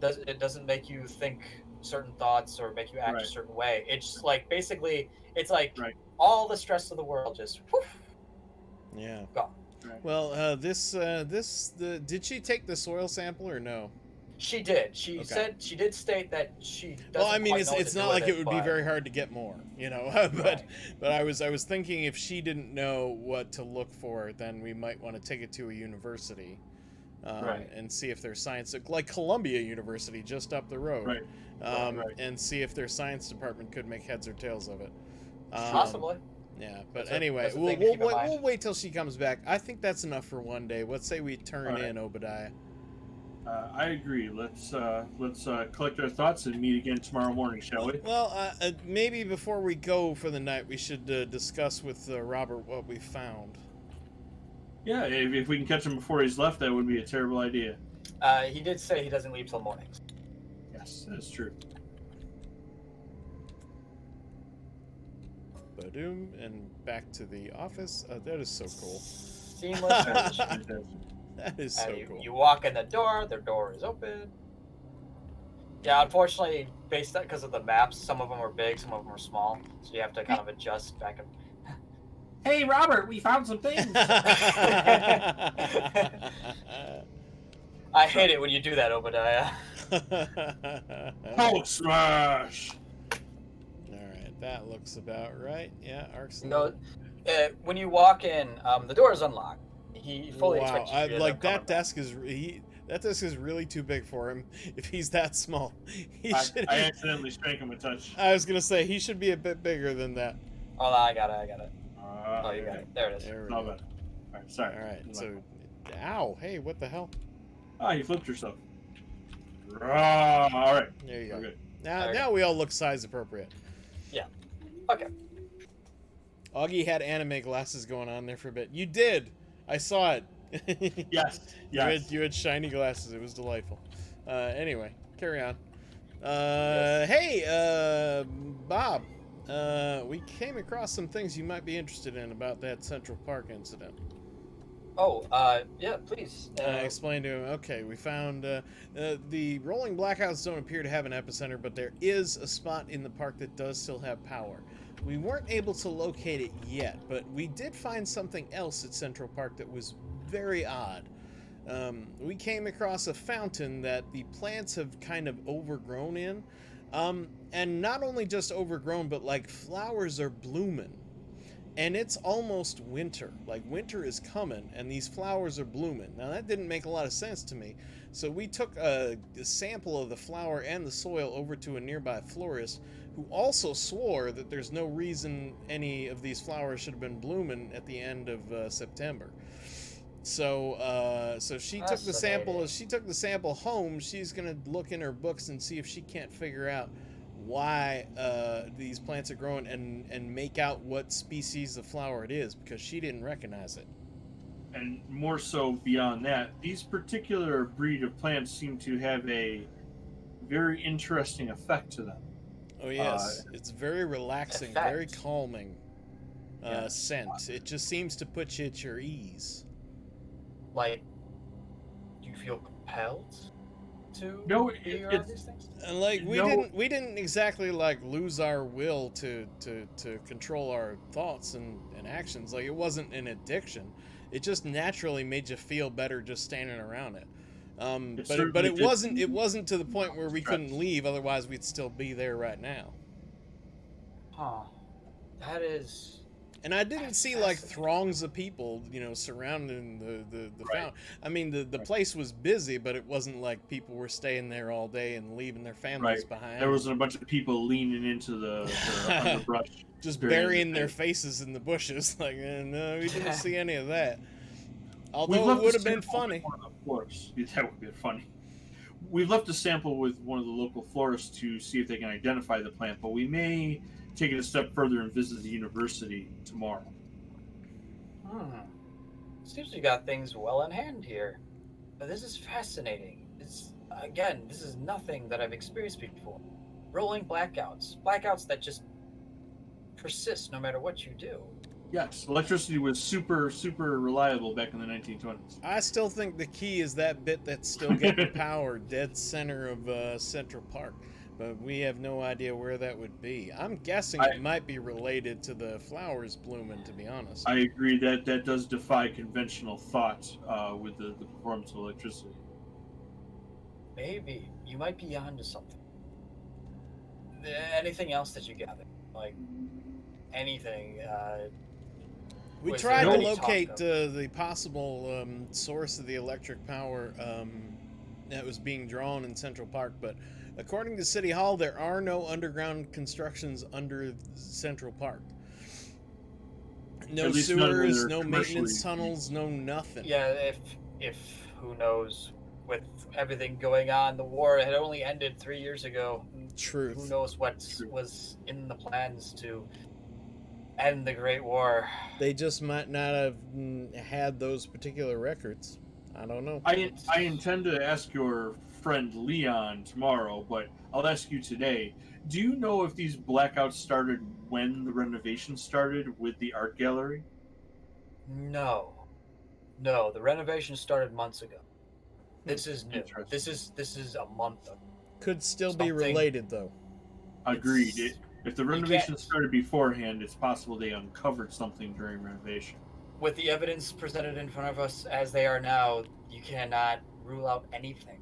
It doesn't make you think certain thoughts or make you act a certain way. It's just like basically it's like all the stress of the world just whoosh, gone. Well, did she take the soil sample or no? She did. She said she did state that she doesn't. Well, I mean, it's not like it would be very hard to get more, but I was thinking if she didn't know what to look for, then we might want to take it to a university. And see if their science, like Columbia University just up the road, and see if their science department could make heads or tails of it. Possibly. Yeah, but anyway, we'll wait till she comes back. I think that's enough for one day. Let's say we turn in Obadiah. I agree. Let's collect our thoughts and meet again tomorrow morning, shall we? Well, maybe before we go for the night, we should discuss with Robert what we found. Yeah, if we can catch him before he's left, that wouldn't be a terrible idea. He did say he doesn't leave till morning. Yes, that's true. Badoom, and back to the office. That is so cool. Seamless transition. That is so cool. You walk in the door is open. Yeah, unfortunately, because of the maps, some of them are big, some of them are small, so you have to kind of adjust back and. Hey, Robert, we found some things. I hate it when you do that, Obadiah. Hulk smash! Alright, that looks about right. Yeah, Ark's when you walk in, the door is unlocked. He fully expects you to be like that desk is that desk is really too big for him. If he's that small, I accidentally shrank him a touch. I was gonna say he should be a bit bigger than that. Oh, I got it. Oh, you got it. There it is. There we go. All right, sorry. All right, so, ow, hey, what the hell? Ah, you flipped yourself. All right. There you go. Good. Now we all look size appropriate. Yeah. Okay. Augie had anime glasses going on there for a bit. You did. I saw it. Yes. You had shiny glasses. It was delightful. Anyway, carry on. Hey, Bob. We came across some things you might be interested in about that Central Park incident. Oh, yeah, please. Explain to him. Okay, we found the rolling blackouts don't appear to have an epicenter, but there is a spot in the park that does still have power. We weren't able to locate it yet, but we did find something else at Central Park that was very odd. We came across a fountain that the plants have kind of overgrown in. And not only just overgrown, but like flowers are blooming. And it's almost winter. Like winter is coming and these flowers are blooming. Now that didn't make a lot of sense to me. So we took a sample of the flower and the soil over to a nearby florist who also swore that there's no reason any of these flowers should have been blooming at the end of September. So she took the sample. As she took the sample home, she's gonna look in her books and see if she can't figure out why these plants are growing and make out what species of flower it is, because she didn't recognize it. And more so beyond that, these particular breed of plants seem to have a very interesting effect to them. Oh yes, it's very relaxing, very calming scent. It just seems to put you at your ease. Like, do you feel compelled to be around these things? Like we didn't exactly like lose our will to control our thoughts and actions. Like it wasn't an addiction. It just naturally made you feel better just standing around it. But it wasn't to the point where we couldn't leave. Otherwise, we'd still be there right now. Huh. That is. And I didn't see like throngs of people, surrounding the fountain. I mean, the place was busy, but it wasn't like people were staying there all day and leaving their families behind. There wasn't a bunch of people leaning into the underbrush, just burying their faces in the bushes. Like, no, we didn't see any of that. Although it would have been funny. That would have been funny. We've left a sample with one of the local florists to see if they can identify the plant, but we may take it a step further and visit the university tomorrow. Seems we got things well in hand here. But this is fascinating. This is nothing that I've experienced before. Rolling blackouts that just persist no matter what you do. Yes, electricity was super, super reliable back in the 1920s. I still think the key is that bit that's still getting power dead center of Central Park. But we have no idea where that would be. I'm guessing it might be related to the flowers blooming, to be honest. I agree that does defy conventional thought with the performance of electricity. Maybe. You might be onto something. Anything else that you gather? Like, anything? We tried to locate the possible source of the electric power that was being drawn in Central Park, but according to City Hall, there are no underground constructions under Central Park. No sewers, no maintenance tunnels, no nothing. Yeah, if who knows, with everything going on, the war had only ended 3 years ago. Truth. Who knows what was in the plans to end the Great War. They just might not have had those particular records. I don't know. I intend to ask your friend Leon tomorrow, but I'll ask you today. Do you know if these blackouts started when the renovation started with the art gallery? No, the renovation started months ago. This is new. This is a month ago. Could still be related, though. Agreed. If the renovation started beforehand, it's possible they uncovered something during renovation. With the evidence presented in front of us as they are now, you cannot rule out anything.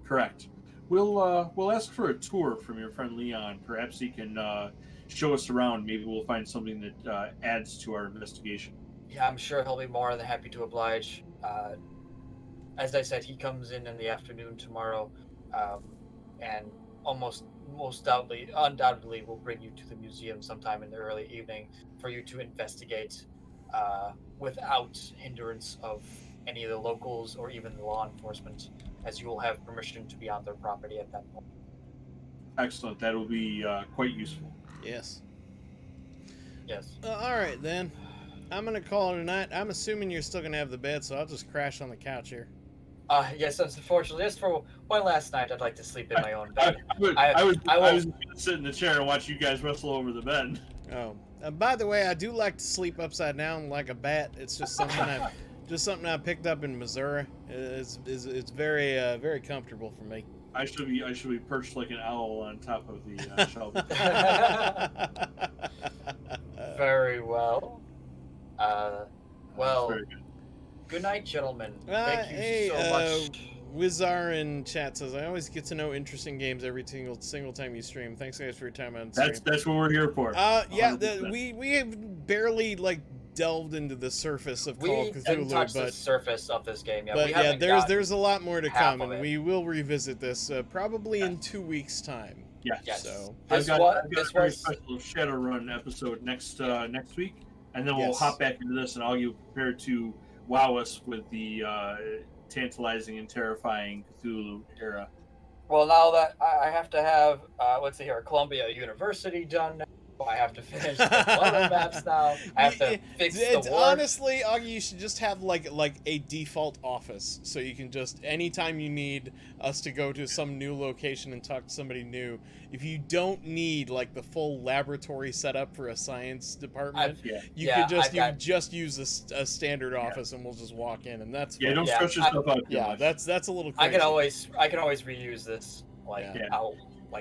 Correct. We'll ask for a tour from your friend Leon. Perhaps he can show us around. Maybe we'll find something that adds to our investigation. Yeah, I'm sure he'll be more than happy to oblige. As I said, he comes in the afternoon tomorrow, and undoubtedly will bring you to the museum sometime in the early evening for you to investigate without hindrance of any of the locals or even the law enforcement, as you will have permission to be on their property at that point. Excellent. That will be quite useful. Yes. All right, then. I'm going to call it a night. I'm assuming you're still going to have the bed, so I'll just crash on the couch here. Yes, unfortunately, just for one last night, I'd like to sleep in my own bed. I was going to sit in the chair and watch you guys wrestle over the bed. Oh. By the way, I do like to sleep upside down like a bat. It's just something I picked up in Missouri. It's very very comfortable for me. I should be perched like an owl on top of the shelf. Very well. Very good. Good night, gentlemen. Thank you so much. Wizar in chat says, I always get to know interesting games every single time you stream. Thanks, guys, for your time on stream. That's what we're here for. Yeah, we have barely, like, delved into the surface of Call of Cthulhu, didn't touch the surface of this game yet. But yeah, there's a lot more to come, and we will revisit this probably in 2 weeks' time. Yes. So I've got a very special Shadowrun episode next week, and then we'll hop back into this, and I'll get prepared to wow us with the tantalizing and terrifying Cthulhu era. Well, now that I have to have, let's see here, Columbia University done now. I have to finish the weather maps now. I have to fix the work. Honestly, Augie, you should just have like a default office, so you can just, anytime you need us to go to some new location and talk to somebody new, if you don't need like the full laboratory setup for a science department, you could just use a standard office, and we'll just walk in, and that's fine. Don't stress yourself out. Yeah, that's a little crazy. I can always reuse this out.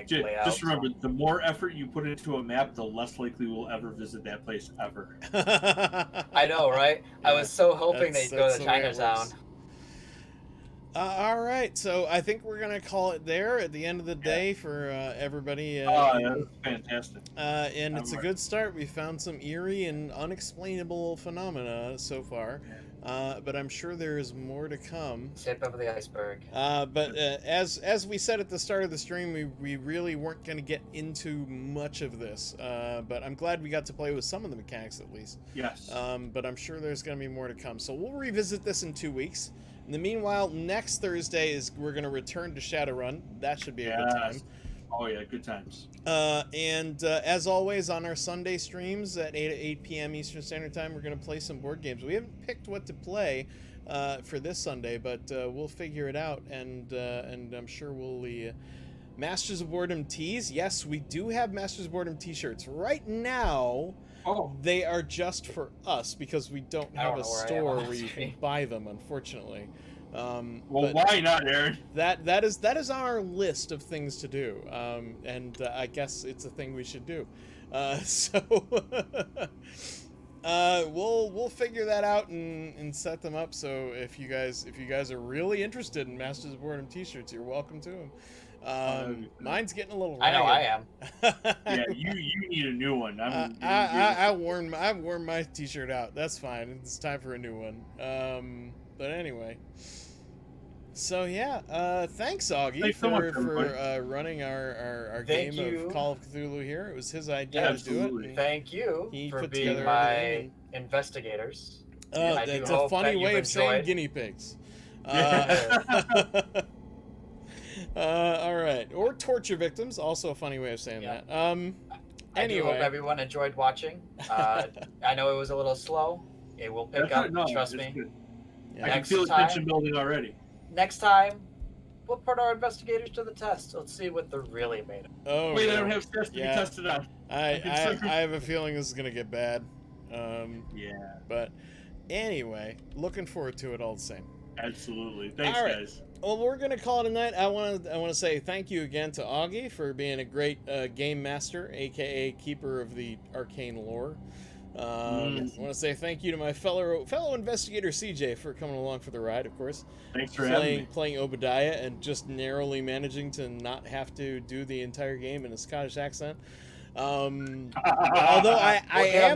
Just remember, the more effort you put into a map, the less likely we'll ever visit that place ever. I know, right? Yeah, I was so hoping they'd go to Chinatown. All right, so I think we're gonna call it there at the end of the day for everybody. That's fantastic. And it's a good start. We found some eerie and unexplainable phenomena so far. But I'm sure there is more to come. Tip of the iceberg. But as we said at the start of the stream, we really weren't going to get into much of this. But I'm glad we got to play with some of the mechanics at least. Yes. But I'm sure there's going to be more to come. So we'll revisit this in 2 weeks. In the meanwhile, next Thursday we're going to return to Shadowrun. That should be a good time. Oh, yeah, good times. And as always, on our Sunday streams at 8 p.m. Eastern Standard Time, we're going to play some board games. We haven't picked what to play for this Sunday, but we'll figure it out, and I'm sure we'll... Masters of Boredom tees. Yes, we do have Masters of Boredom t-shirts. Right now, they are just for us, because we don't have a store where you can buy them, unfortunately. Why not, Aaron? That is on our list of things to do, and I guess it's a thing we should do. So we'll figure that out and set them up. So if you guys are really interested in Masters of Boredom t-shirts, you're welcome to them. Mine's getting a little ragged. I know I am. Yeah, you need a new one. I've worn my t-shirt out. That's fine. It's time for a new one. But anyway, so yeah, thanks Augie for running our game of Call of Cthulhu here. It was his idea to do it. Thank you for being my investigators. That's a funny way of saying guinea pigs. All right, or torture victims, also a funny way of saying that. Anyway, I hope everyone enjoyed watching. I know it was a little slow. It will pick up. Trust me. Good. Yeah. I can feel the tension building already. Next time, we'll put our investigators to the test. Let's see what they're really made of. Oh, wait, I don't have tests to be tested on. I have a feeling this is going to get bad. But anyway, looking forward to it all the same. Absolutely. Thanks, guys. Well, we're going to call it a night. I want to say thank you again to Augie for being a great game master, a.k.a. keeper of the arcane lore. I want to say thank you to my fellow investigator CJ for coming along for the ride, of course. Thanks for having me. Playing Obadiah and just narrowly managing to not have to do the entire game in a Scottish accent. Although I am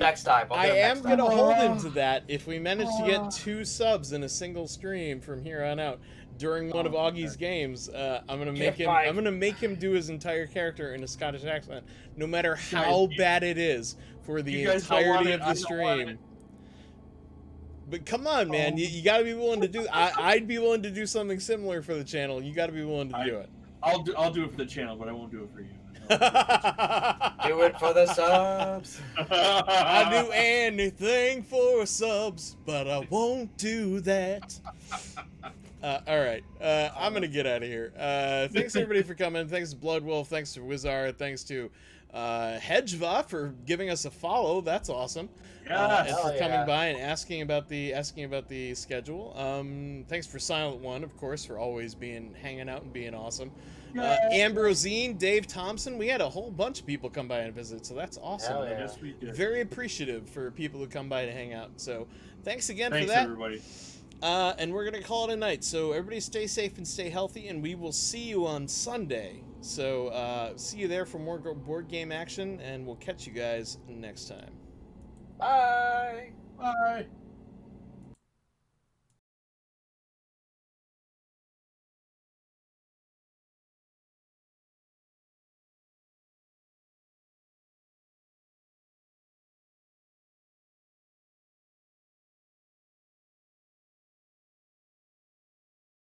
going to hold him to that. If we manage to get 2 subs in a single stream from here on out during one of Augie's games, I'm gonna make him do his entire character in a Scottish accent, no matter how bad it is, for the entirety of the stream. But come on, man, you got to be willing to do. I'd be willing to do something similar for the channel. You got to be willing to do it. I'll do it for the channel, but I won't do it for you. Do it for the subs. I do anything for subs, but I won't do that. All right, I'm gonna get out of here. Thanks everybody for coming. Thanks to Bloodwolf. Thanks to Wizard. Thanks to Hedgeva for giving us a follow. That's awesome. And for coming by and asking about the schedule. Thanks for Silent One, of course, for always hanging out and being awesome. Ambrosine, Dave Thompson, we had a whole bunch of people come by and visit, so that's awesome. Yes, we did. Very appreciative for people who come by to hang out. So thanks again for that. Thanks everybody. And we're going to call it a night. So everybody stay safe and stay healthy, and we will see you on Sunday. So see you there for more board game action, and we'll catch you guys next time. Bye! Bye!